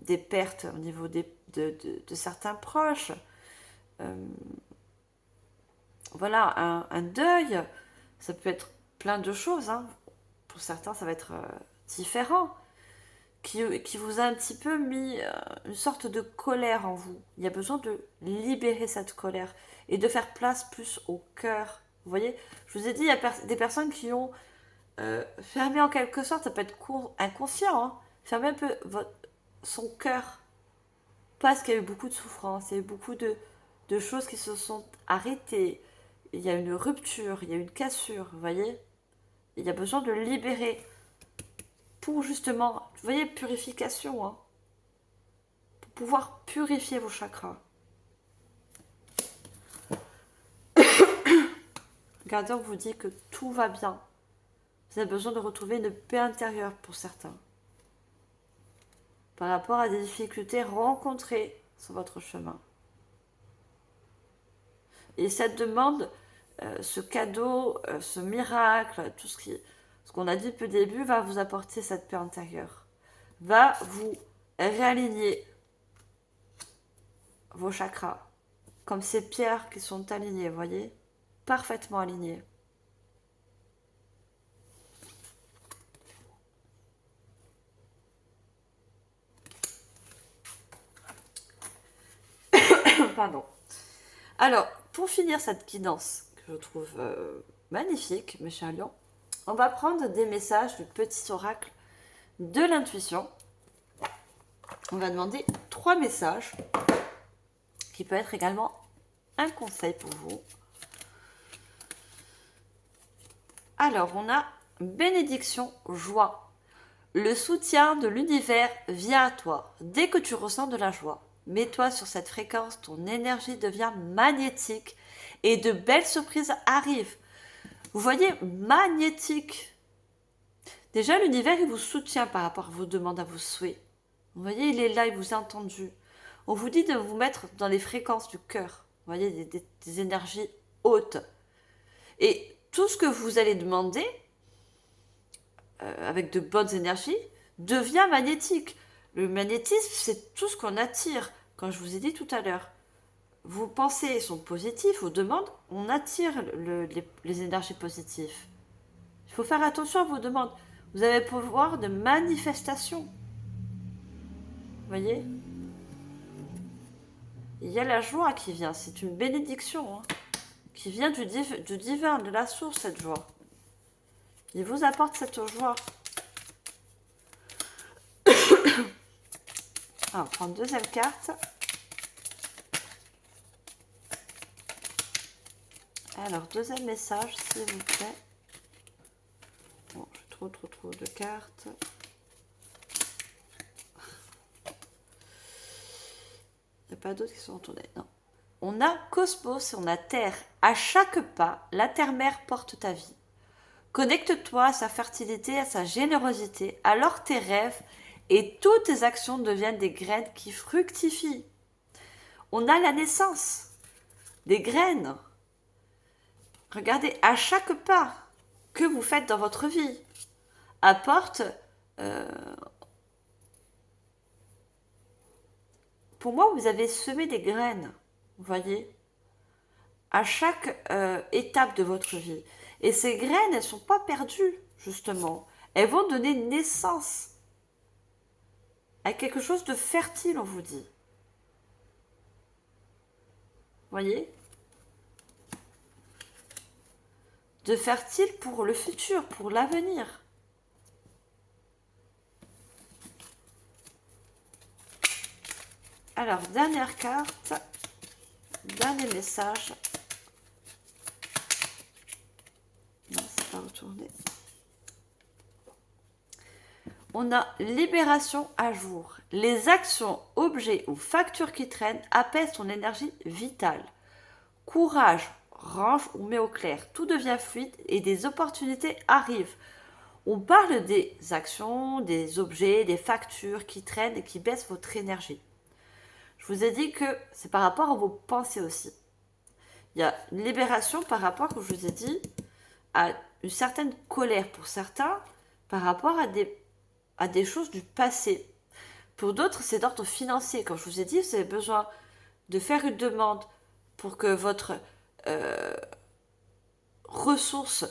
des pertes au niveau de certains proches. Voilà, un deuil, ça peut être plein de choses. Hein. Pour certains, ça va être différent. Qui vous a un petit peu mis une sorte de colère en vous. Il y a besoin de libérer cette colère et de faire place plus au cœur. Vous voyez, je vous ai dit, il y a des personnes qui ont fermé en quelque sorte, ça peut être inconscient, hein, fermé un peu son cœur. Parce qu'il y a eu beaucoup de souffrance, il y a eu beaucoup de choses qui se sont arrêtées. Il y a une rupture, il y a une cassure, vous voyez. Il y a besoin de libérer pour justement, vous voyez, purification, hein, pour pouvoir purifier vos chakras. Gardien vous dit que tout va bien. Vous avez besoin de retrouver une paix intérieure pour certains. Par rapport à des difficultés rencontrées sur votre chemin. Et cette demande, ce cadeau, ce miracle, tout ce qu'on a dit depuis le début, va vous apporter cette paix intérieure. Va vous réaligner vos chakras. Comme ces pierres qui sont alignées, vous voyez, parfaitement alignées. Pardon. Alors, pour finir cette guidance, que je trouve magnifique, mes chers lions, on va prendre des messages du petit oracle de l'intuition. On va demander 3 messages, qui peut être également un conseil pour vous. Alors, on a bénédiction, joie. Le soutien de l'univers vient à toi dès que tu ressens de la joie. Mets-toi sur cette fréquence, ton énergie devient magnétique et de belles surprises arrivent. Vous voyez, magnétique. Déjà, l'univers, il vous soutient par rapport à vos demandes, à vos souhaits. Vous voyez, il est là, il vous a entendu. On vous dit de vous mettre dans les fréquences du cœur. Vous voyez, des énergies hautes. Et tout ce que vous allez demander, avec de bonnes énergies, devient magnétique. Le magnétisme, c'est tout ce qu'on attire, comme je vous ai dit tout à l'heure. Vos pensées sont positives, vos demandes, on attire les énergies positives. Il faut faire attention à vos demandes. Vous avez le pouvoir de manifestation. Vous voyez? Il y a la joie qui vient, c'est une bénédiction, hein, qui vient du divin, de la source, cette joie. Il vous apporte cette joie. On va prendre deuxième carte. Alors, deuxième message, s'il vous plaît. Bon, j'ai trop de cartes. Il n'y a pas d'autres qui sont tournées, non. On a Cosmos et on a Terre. À chaque pas, la Terre-Mère porte ta vie. Connecte-toi à sa fertilité, à sa générosité. Alors tes rêves et toutes tes actions deviennent des graines qui fructifient. On a la naissance, des graines. Regardez, à chaque pas que vous faites dans votre vie, apporte... pour moi, vous avez semé des graines, vous voyez, à chaque étape de votre vie. Et ces graines, elles ne sont pas perdues, justement. Elles vont donner naissance à quelque chose de fertile, on vous dit. Vous voyez? De fertile pour le futur, pour l'avenir. Alors, dernière carte, dernier message. Non, c'est pas retourné. On a libération à jour. Les actions, objets ou factures qui traînent apaisent ton énergie vitale. Courage, range ou mets au clair. Tout devient fluide et des opportunités arrivent. On parle des actions, des objets, des factures qui traînent et qui baissent votre énergie. Je vous ai dit que c'est par rapport à vos pensées aussi. Il y a une libération par rapport, comme je vous ai dit, à une certaine colère pour certains par rapport à des choses du passé. Pour d'autres, c'est d'ordre financier. Comme je vous ai dit, vous avez besoin de faire une demande pour que votre ressource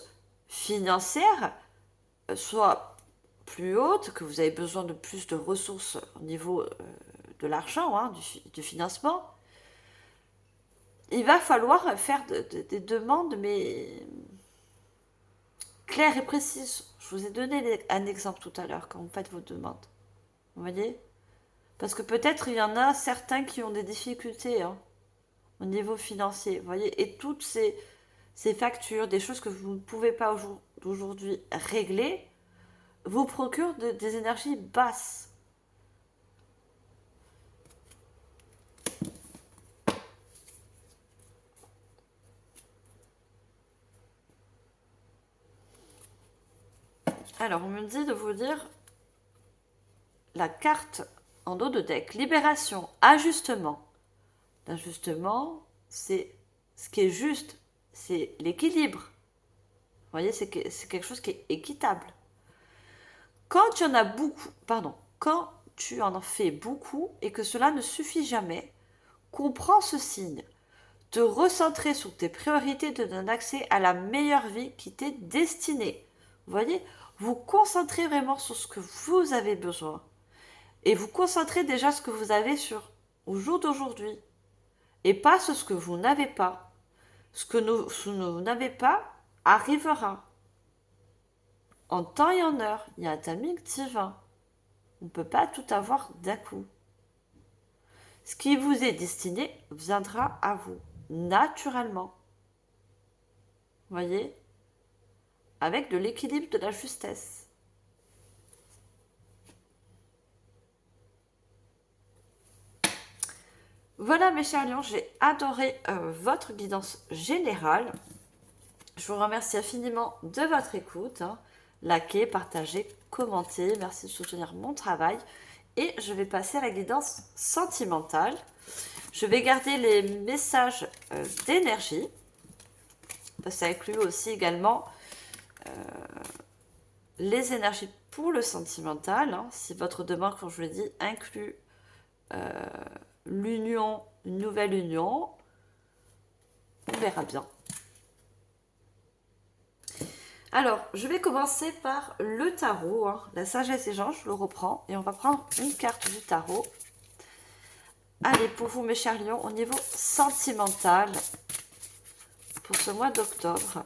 financière soit plus haute, que vous avez besoin de plus de ressources au niveau de l'argent, hein, du financement. Il va falloir faire des demandes, mais claires et précises. Je vous ai donné un exemple tout à l'heure quand vous faites vos demandes. Vous voyez? Parce que peut-être il y en a certains qui ont des difficultés, hein, au niveau financier. Vous voyez? Et toutes ces factures, des choses que vous ne pouvez pas aujourd'hui régler, vous procurent des énergies basses. Alors, on me dit de vous dire la carte en dos de deck. Libération, ajustement. L'ajustement, c'est ce qui est juste, c'est l'équilibre. Vous voyez, c'est quelque chose qui est équitable. Quand tu en as beaucoup, quand tu en fais beaucoup et que cela ne suffit jamais, comprends ce signe. Te recentrer sur tes priorités te donne accès à la meilleure vie qui t'est destinée. Vous voyez, vous concentrez vraiment sur ce que vous avez besoin. Et vous concentrez déjà ce que vous avez au jour d'aujourd'hui. Et pas sur ce que vous n'avez pas. Ce que vous n'avez pas arrivera. En temps et en heure, il y a un timing divin. On ne peut pas tout avoir d'un coup. Ce qui vous est destiné viendra à vous, naturellement. Vous voyez? Avec de l'équilibre, de la justesse. Voilà mes chers lions, j'ai adoré votre guidance générale. Je vous remercie infiniment de votre écoute. Likez, partagez, commentez. Merci de soutenir mon travail. Et je vais passer à la guidance sentimentale. Je vais garder les messages d'énergie. Ça inclut aussi également les énergies pour le sentimental, hein, si votre demande, comme je vous l'ai dit, inclut l'union, une nouvelle union, on verra bien. Alors, je vais commencer par le tarot, hein, la sagesse des gens, je le reprends, et on va prendre une carte du tarot. Allez, pour vous mes chers lions, au niveau sentimental, pour ce mois d'octobre,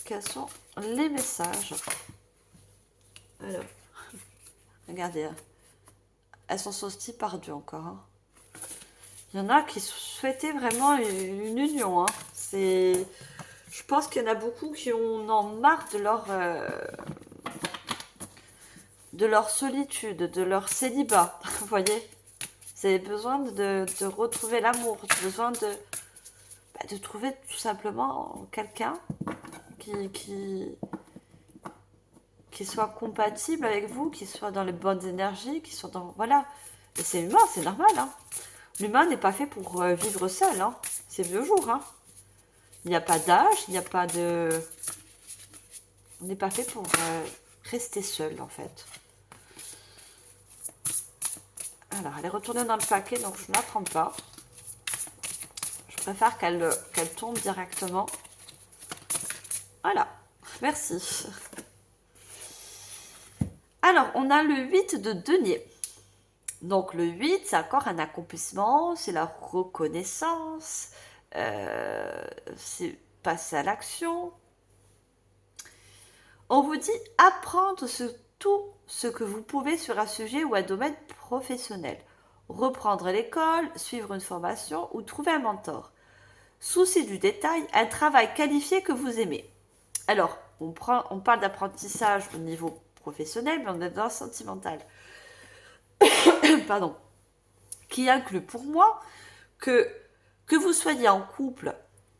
quels sont les messages? Alors, regardez, elles sont saucées par deux encore. Hein. Il y en a qui souhaitaient vraiment une union. Hein. Je pense qu'il y en a beaucoup qui en marre de leur solitude, de leur célibat. Vous voyez, vous avez besoin de retrouver l'amour, besoin de trouver tout simplement quelqu'un qui soit compatible avec vous, qui soit dans les bonnes énergies, qui soit dans... Voilà. Et c'est humain, c'est normal. Hein. L'humain n'est pas fait pour vivre seul. Hein. C'est vieux jour. Hein. Il n'y a pas d'âge, il n'y a pas de... On n'est pas fait pour rester seul, en fait. Alors, elle est retournée dans le paquet, donc je ne la prends pas. Je préfère qu'elle tombe directement. Voilà. Merci. Alors, on a le 8 de denier. Donc, le 8, c'est encore un accomplissement, c'est la reconnaissance, c'est passer à l'action. On vous dit apprendre tout ce que vous pouvez sur un sujet ou un domaine professionnel. Reprendre l'école, suivre une formation ou trouver un mentor. Souci du détail, un travail qualifié que vous aimez. Alors, on parle d'apprentissage au niveau professionnel, mais on est dans le sentimental. Pardon. Qui inclut pour moi que vous soyez en couple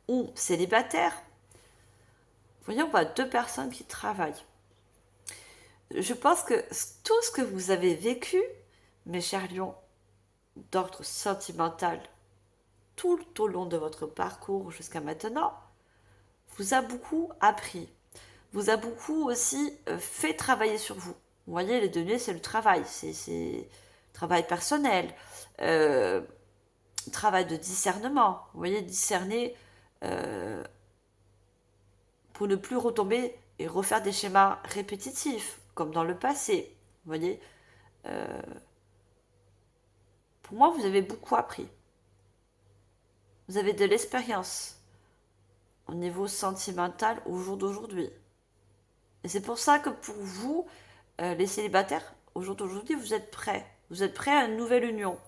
ou célibataire, vous voyez, on voit deux personnes qui travaillent. Je pense que tout ce que vous avez vécu, mes chers lions, d'ordre sentimental, tout au long de votre parcours jusqu'à maintenant, vous a beaucoup appris. Vous a beaucoup aussi fait travailler sur vous. Vous voyez, les deniers, c'est le travail. C'est travail personnel. Travail de discernement. Vous voyez, discerner pour ne plus retomber et refaire des schémas répétitifs, comme dans le passé. Vous voyez, pour moi, vous avez beaucoup appris. Vous avez de l'expérience au niveau sentimental au jour d'aujourd'hui. Et c'est pour ça que pour vous, les célibataires, au jour d'aujourd'hui, vous êtes prêts. Vous êtes prêts à une nouvelle union.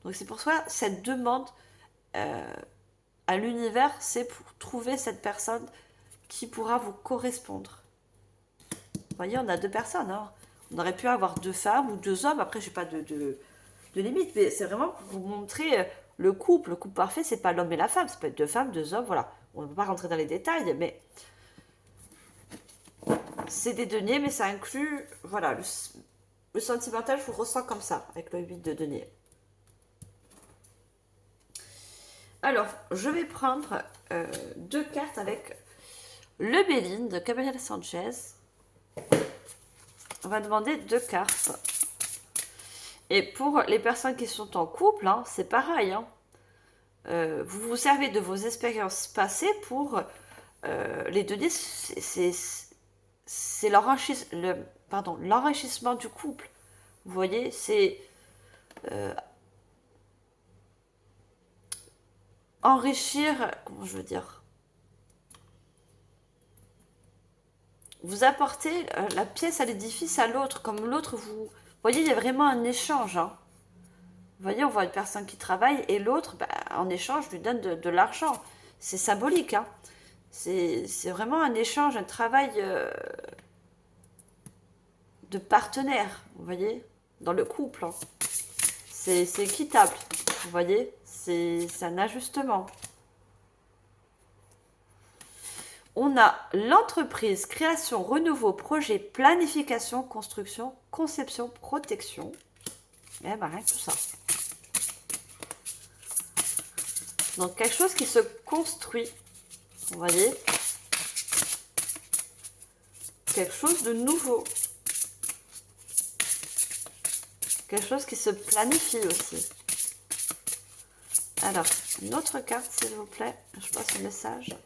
Donc c'est pour ça cette demande à l'univers, c'est pour trouver cette personne qui pourra vous correspondre. Vous voyez, on a deux personnes. Hein. On aurait pu avoir deux femmes ou deux hommes. Après, je n'ai pas de limite, mais c'est vraiment pour vous montrer le couple. Le couple parfait, c'est pas l'homme et la femme. Ça peut être deux femmes, deux hommes, voilà. On ne peut pas rentrer dans les détails, mais c'est des deniers, mais ça inclut, voilà, le sentimental, je vous ressens comme ça, avec le 8 de denier. Alors, je vais prendre deux cartes avec le Béline de Gabriel Sanchez. On va demander deux cartes. Et pour les personnes qui sont en couple, hein, c'est pareil. Hein. Vous vous servez de vos expériences passées pour les deniers, c'est l'enrichissement du couple. Vous voyez, c'est enrichir, comment je veux dire, vous apportez la pièce à l'édifice à l'autre, comme l'autre vous voyez, il y a vraiment un échange. Hein. Vous voyez, on voit une personne qui travaille et l'autre, en échange, lui donne de l'argent. C'est symbolique. Hein. C'est vraiment un échange, un travail de partenaire, vous voyez, dans le couple. Hein. C'est équitable, vous voyez, c'est un ajustement. On a l'entreprise, création, renouveau, projet, planification, construction, conception, protection. Et ben rien que tout ça. Donc quelque chose qui se construit, vous voyez. quelque chose de nouveau. Quelque chose qui se planifie aussi. Alors, une autre carte, s'il vous plaît. Je passe le message.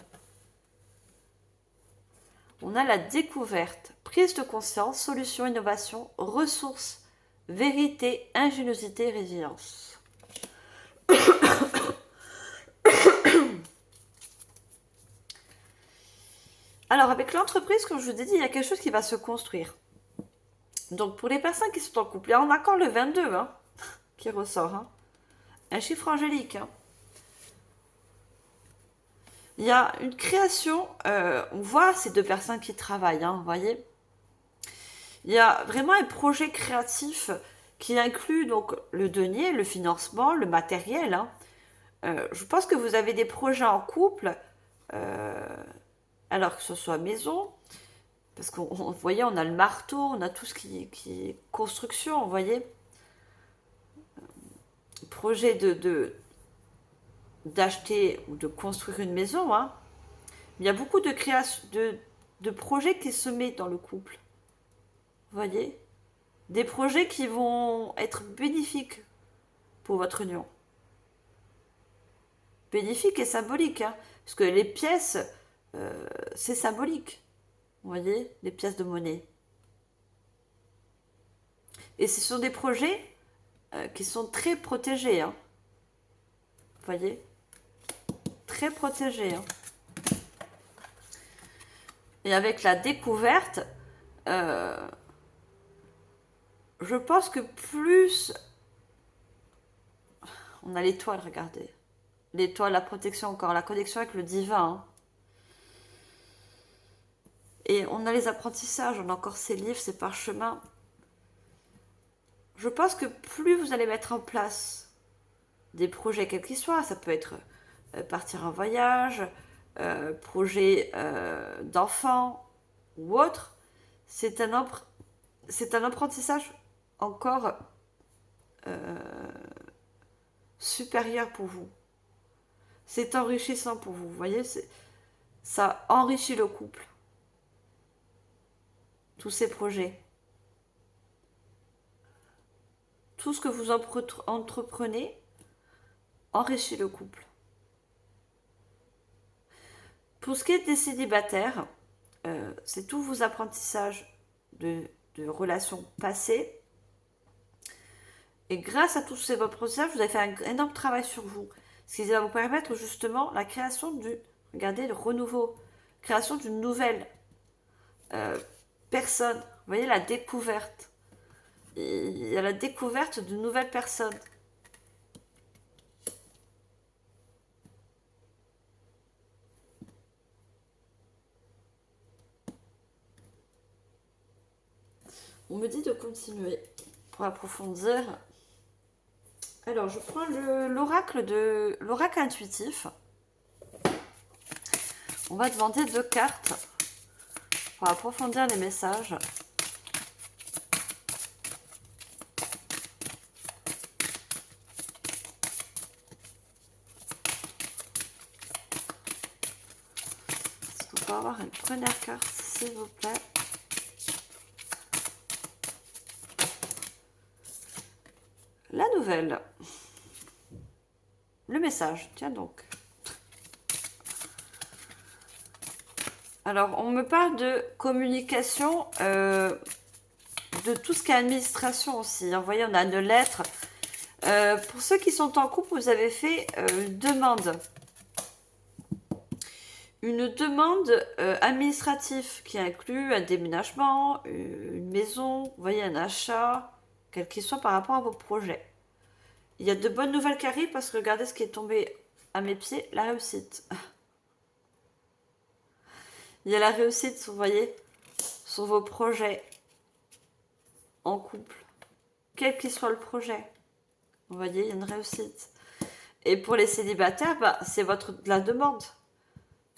On a la découverte, prise de conscience, solution, innovation, ressources, vérité, ingéniosité, résilience. Alors, avec l'entreprise, comme je vous ai dit, il y a quelque chose qui va se construire. Donc, pour les personnes qui sont en couple, il y a encore le 22 hein, qui ressort. Hein. Un chiffre angélique. Hein. Il y a une création, on voit ces deux personnes qui travaillent, hein, vous voyez. Il y a vraiment un projet créatif qui inclut donc le denier, le financement, le matériel. Hein. Je pense que vous avez des projets en couple, alors que ce soit maison, parce qu'on vous voyez, on a le marteau, on a tout ce qui est construction, vous voyez. Projet d'acheter ou de construire une maison. Hein. Il y a beaucoup de création, de projets qui se mettent dans le couple. Vous voyez? Des projets qui vont être bénéfiques pour votre union. Bénéfique et symbolique, hein, parce que les pièces, c'est symbolique. Vous voyez? Les pièces de monnaie. Et ce sont des projets qui sont très protégés. Hein. Vous voyez? Très protégés. Hein. Et avec la découverte, je pense que plus... On a l'étoile, regardez. L'étoile, la protection encore, la connexion avec le divin. Hein. Et on a les apprentissages, on a encore ces livres, ces parchemins. Je pense que plus vous allez mettre en place des projets quels qu'ils soient, ça peut être partir en voyage, projet d'enfant ou autre, c'est un apprentissage encore supérieur pour vous. C'est enrichissant pour vous, vous voyez, ça enrichit le couple. Tous ces projets. Tout ce que vous entreprenez enrichit le couple. Pour ce qui est des célibataires, c'est tous vos apprentissages de relations passées. Et grâce à tous ces apprentissages, vous avez fait un énorme travail sur vous. Ce qui va vous permettre justement la création regardez, le renouveau, création d'une nouvelle personne. Vous voyez, la découverte. Il y a la découverte d'une nouvelle personne. On me dit de continuer pour approfondir. Alors, je prends l'oracle intuitif. On va demander 2 cartes pour approfondir les messages. Est-ce qu'on peut avoir une première carte, s'il vous plaît? La nouvelle. Le message, tiens donc. Alors, on me parle de communication, de tout ce qui est administration aussi. Vous voyez, on a une lettre. Pour ceux qui sont en couple, vous avez fait une demande. Une demande administrative qui inclut un déménagement, une maison, vous voyez, un achat, quel qu'il soit par rapport à vos projets. Il y a de bonnes nouvelles qui arrivent parce que regardez ce qui est tombé à mes pieds, la réussite. Il y a la réussite, vous voyez, sur vos projets en couple. Quel qu'il soit le projet. Vous voyez, il y a une réussite. Et pour les célibataires, bah, c'est la demande.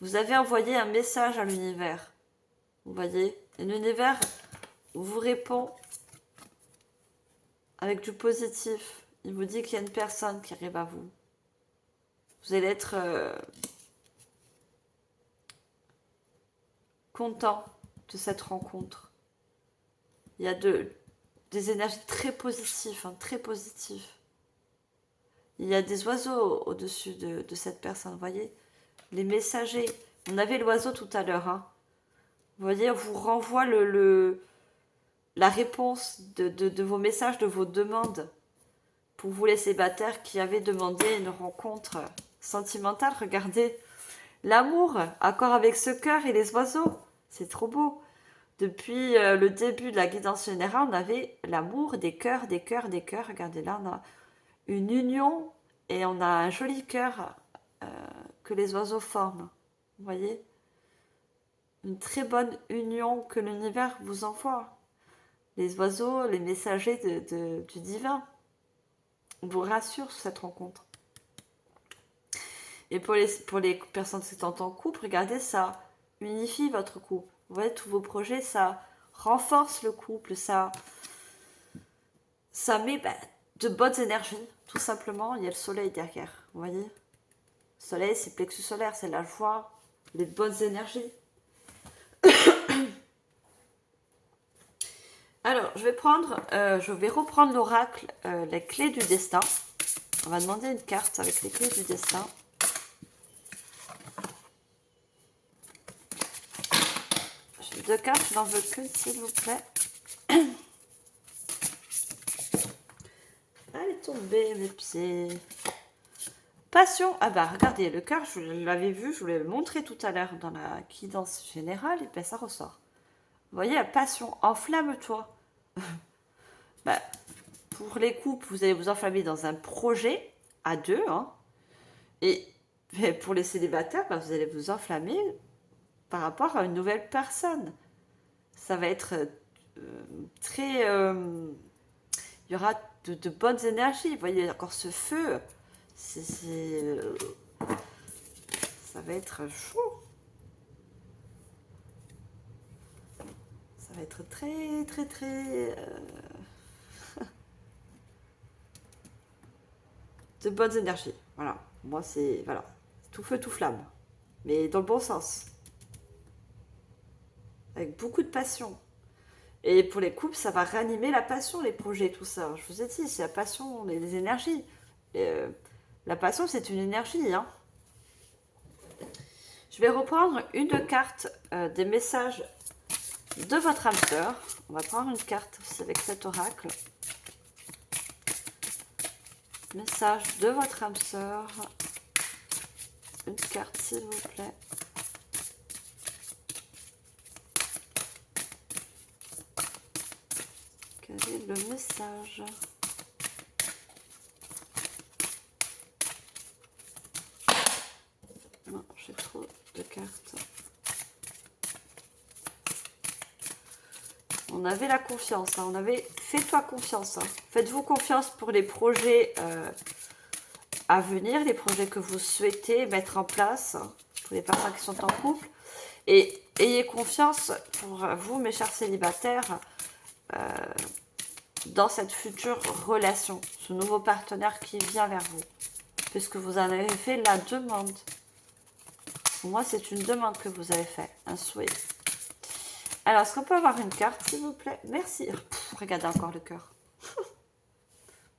Vous avez envoyé un message à l'univers. Vous voyez, et l'univers vous répond avec du positif. Il vous dit qu'il y a une personne qui arrive à vous. Vous allez être content de cette rencontre. Il y a des énergies très positives, hein, très positives. Il y a des oiseaux au-dessus de cette personne, vous voyez. Les messagers. On avait l'oiseau tout à l'heure. Hein. Vous voyez, on vous renvoie la réponse de vos messages, de vos demandes. Pour vous les célibataires qui avaient demandé une rencontre sentimentale, regardez. L'amour, accord avec ce cœur et les oiseaux. C'est trop beau. Depuis le début de la guidance générale, on avait l'amour, des cœurs, des cœurs, des cœurs. Regardez là, on a une union et on a un joli cœur que les oiseaux forment. Vous voyez? Une très bonne union que l'univers vous envoie. Les oiseaux, les messagers du divin vous rassurent sur cette rencontre. Et pour les personnes qui sont en couple, regardez, ça unifie votre couple. Vous voyez, tous vos projets, ça renforce le couple, ça met de bonnes énergies, tout simplement. Il y a le soleil derrière, vous voyez. Le soleil, c'est plexus solaire, c'est la joie, les bonnes énergies. Alors, je vais reprendre l'oracle, les clés du destin. On va demander une carte avec les clés du destin. J'ai 2 cartes, je n'en veux qu'une, s'il vous plaît. Elle est tombée, mes pieds. Passion. Ah bah, regardez, le cœur, je l'avais vu, je vous l'ai montré tout à l'heure dans la guidance générale, et bien ça ressort. Vous voyez, la passion, enflamme-toi. Bah, pour les couples, vous allez vous enflammer dans un projet à 2, hein. Et pour les célibataires, bah, vous allez vous enflammer par rapport à une nouvelle personne. Ça va être très... il y aura de bonnes énergies. Vous voyez, encore ce feu. Ça va être chaud. Ça va être très, très, très... de bonnes énergies. Voilà. Moi, c'est... Voilà. Tout feu, tout flamme. Mais dans le bon sens. Avec beaucoup de passion. Et pour les couples, ça va ranimer la passion, les projets, tout ça. Je vous ai dit, c'est la passion, les énergies. La passion, c'est une énergie. Hein. Je vais reprendre une carte des messages de votre âme sœur. On va prendre une carte aussi avec cet oracle. Message de votre âme sœur. Une carte, s'il vous plaît. Quel est le message? Non, j'ai trop de cartes. On avait la confiance, hein. On avait fais-toi confiance. Hein. Faites-vous confiance pour les projets à venir, les projets que vous souhaitez mettre en place hein, pour les personnes qui sont en couple. Et ayez confiance pour vous, mes chers célibataires, dans cette future relation, ce nouveau partenaire qui vient vers vous, puisque vous en avez fait la demande. Pour moi, c'est une demande que vous avez fait, un souhait. Alors, est-ce qu'on peut avoir une carte, s'il vous plaît? Merci. Pff, regardez encore le cœur.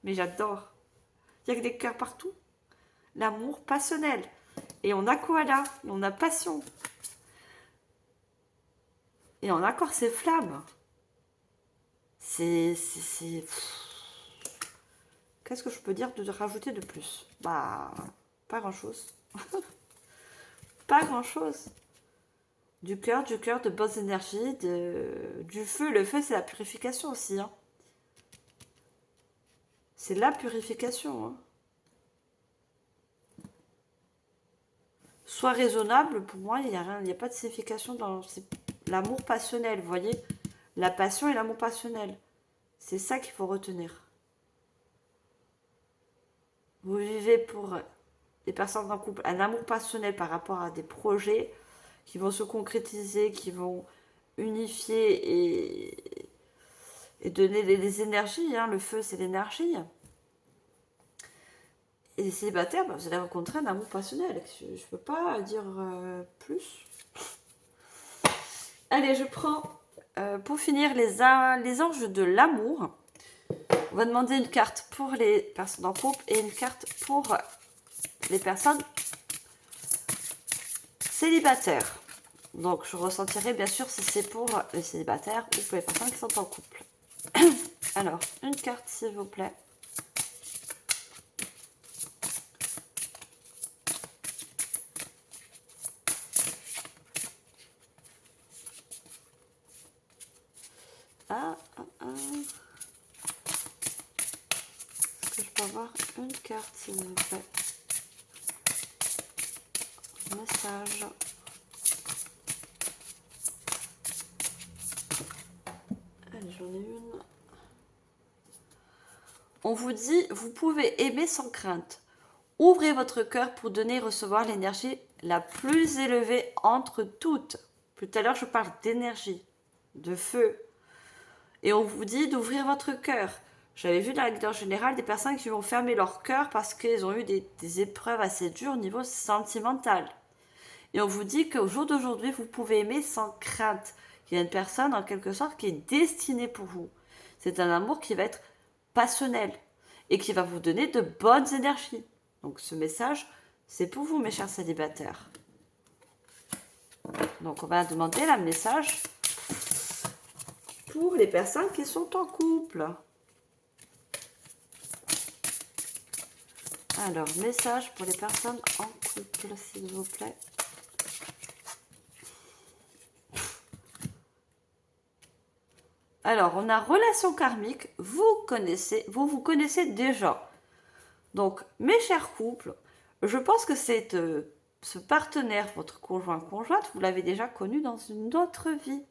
Mais j'adore. Il y a que des cœurs partout. L'amour passionnel. Et on a koala, et on a passion. Et on a encore ces flammes. Qu'est-ce que je peux dire de rajouter de plus? Bah, pas grand-chose. Pas grand-chose. Du cœur, de bonnes énergies, du feu. Le feu, c'est la purification aussi. Hein. C'est la purification. Hein. Sois raisonnable, pour moi, il n'y a pas de signification dans l'amour passionnel, vous voyez? La passion et l'amour passionnel. C'est ça qu'il faut retenir. Vous vivez pour les personnes en couple un amour passionnel par rapport à des projets qui vont se concrétiser, qui vont unifier et donner des énergies. Hein. Le feu, c'est l'énergie. Et les célibataires, bah, vous allez rencontrer un amour passionnel. Je ne peux pas dire plus. Allez, je prends pour finir les anges de l'amour. On va demander une carte pour les personnes en couple et une carte pour les personnes célibataires. Donc, je ressentirai bien sûr si c'est pour les célibataires ou pour les personnes qui sont en couple. Alors, une carte s'il vous plaît. Est-ce que je peux avoir une carte s'il vous plaît? Message. Allez, j'en ai une. On vous dit, vous pouvez aimer sans crainte. Ouvrez votre cœur pour donner et recevoir l'énergie la plus élevée entre toutes. Tout à l'heure, je parle d'énergie, de feu. Et on vous dit d'ouvrir votre cœur. J'avais vu dans la guidance générale des personnes qui vont fermer leur cœur parce qu'ils ont eu des épreuves assez dures au niveau sentimental. Et on vous dit qu'au jour d'aujourd'hui, vous pouvez aimer sans crainte. Il y a une personne, en quelque sorte, qui est destinée pour vous. C'est un amour qui va être passionnel et qui va vous donner de bonnes énergies. Donc ce message, c'est pour vous, mes chers célibataires. Donc on va demander le message pour les personnes qui sont en couple. Alors, message pour les personnes en couple, s'il vous plaît. Alors, on a relation karmique, vous vous connaissez déjà. Donc, mes chers couples, je pense que ce partenaire, votre conjointe, vous l'avez déjà connu dans une autre vie.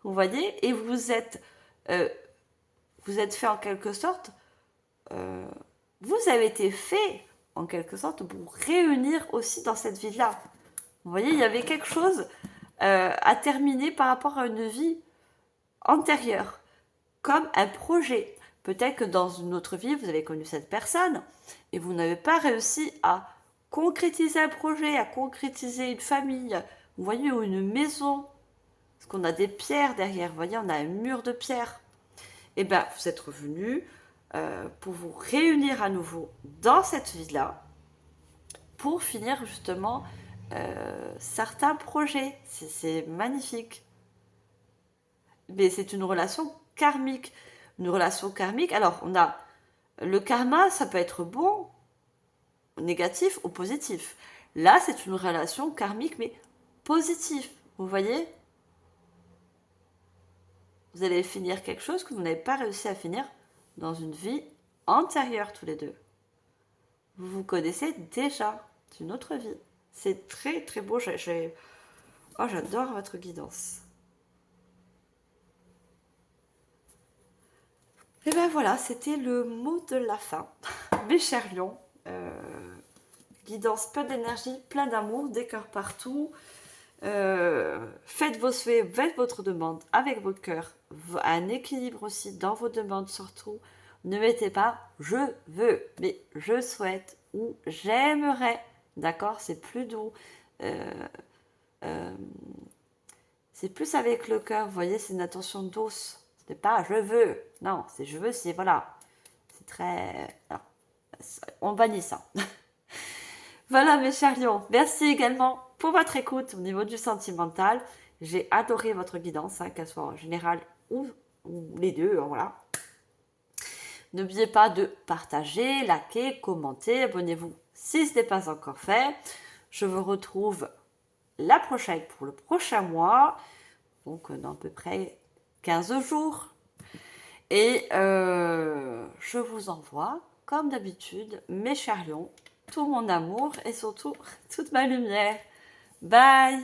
Vous voyez, et vous êtes fait en quelque sorte, vous avez été fait en quelque sorte pour réunir aussi dans cette vie-là. Vous voyez, il y avait quelque chose à terminer par rapport à une vie antérieure, comme un projet. Peut-être que dans une autre vie, vous avez connu cette personne et vous n'avez pas réussi à concrétiser un projet, à concrétiser une famille, vous voyez, ou une maison. Parce qu'on a des pierres derrière, vous voyez, on a un mur de pierre. Et bien, vous êtes revenu pour vous réunir à nouveau dans cette vie-là, pour finir justement certains projets. C'est magnifique. Mais c'est une relation karmique. Une relation karmique, alors on a le karma, ça peut être bon, négatif ou positif. Là, c'est une relation karmique, mais positive. Vous voyez? Vous allez finir quelque chose que vous n'avez pas réussi à finir dans une vie antérieure, tous les deux. Vous vous connaissez déjà d'une autre vie. C'est très très beau. Oh, j'adore votre guidance. Et ben voilà, c'était le mot de la fin. Mes chers lions, guidance plein d'énergie, plein d'amour, des cœurs partout. Faites vos souhaits, faites votre demande avec votre cœur. Un équilibre aussi dans vos demandes surtout. Ne mettez pas je veux, mais je souhaite ou j'aimerais. D'accord? C'est plus doux. C'est plus avec le cœur. Vous voyez, c'est une attention douce. Ce n'est pas je veux. Non, c'est je veux, c'est voilà. C'est très. Alors, on bannit ça. Voilà mes chers lions, merci également pour votre écoute au niveau du sentimental. J'ai adoré votre guidance, hein, qu'elle soit en général ou les deux, voilà. N'oubliez pas de partager, liker, commenter, abonnez-vous si ce n'est pas encore fait. Je vous retrouve la prochaine pour le prochain mois, donc dans à peu près 15 jours. Et je vous envoie, comme d'habitude, mes chers lions, tout mon amour et surtout toute ma lumière. Bye!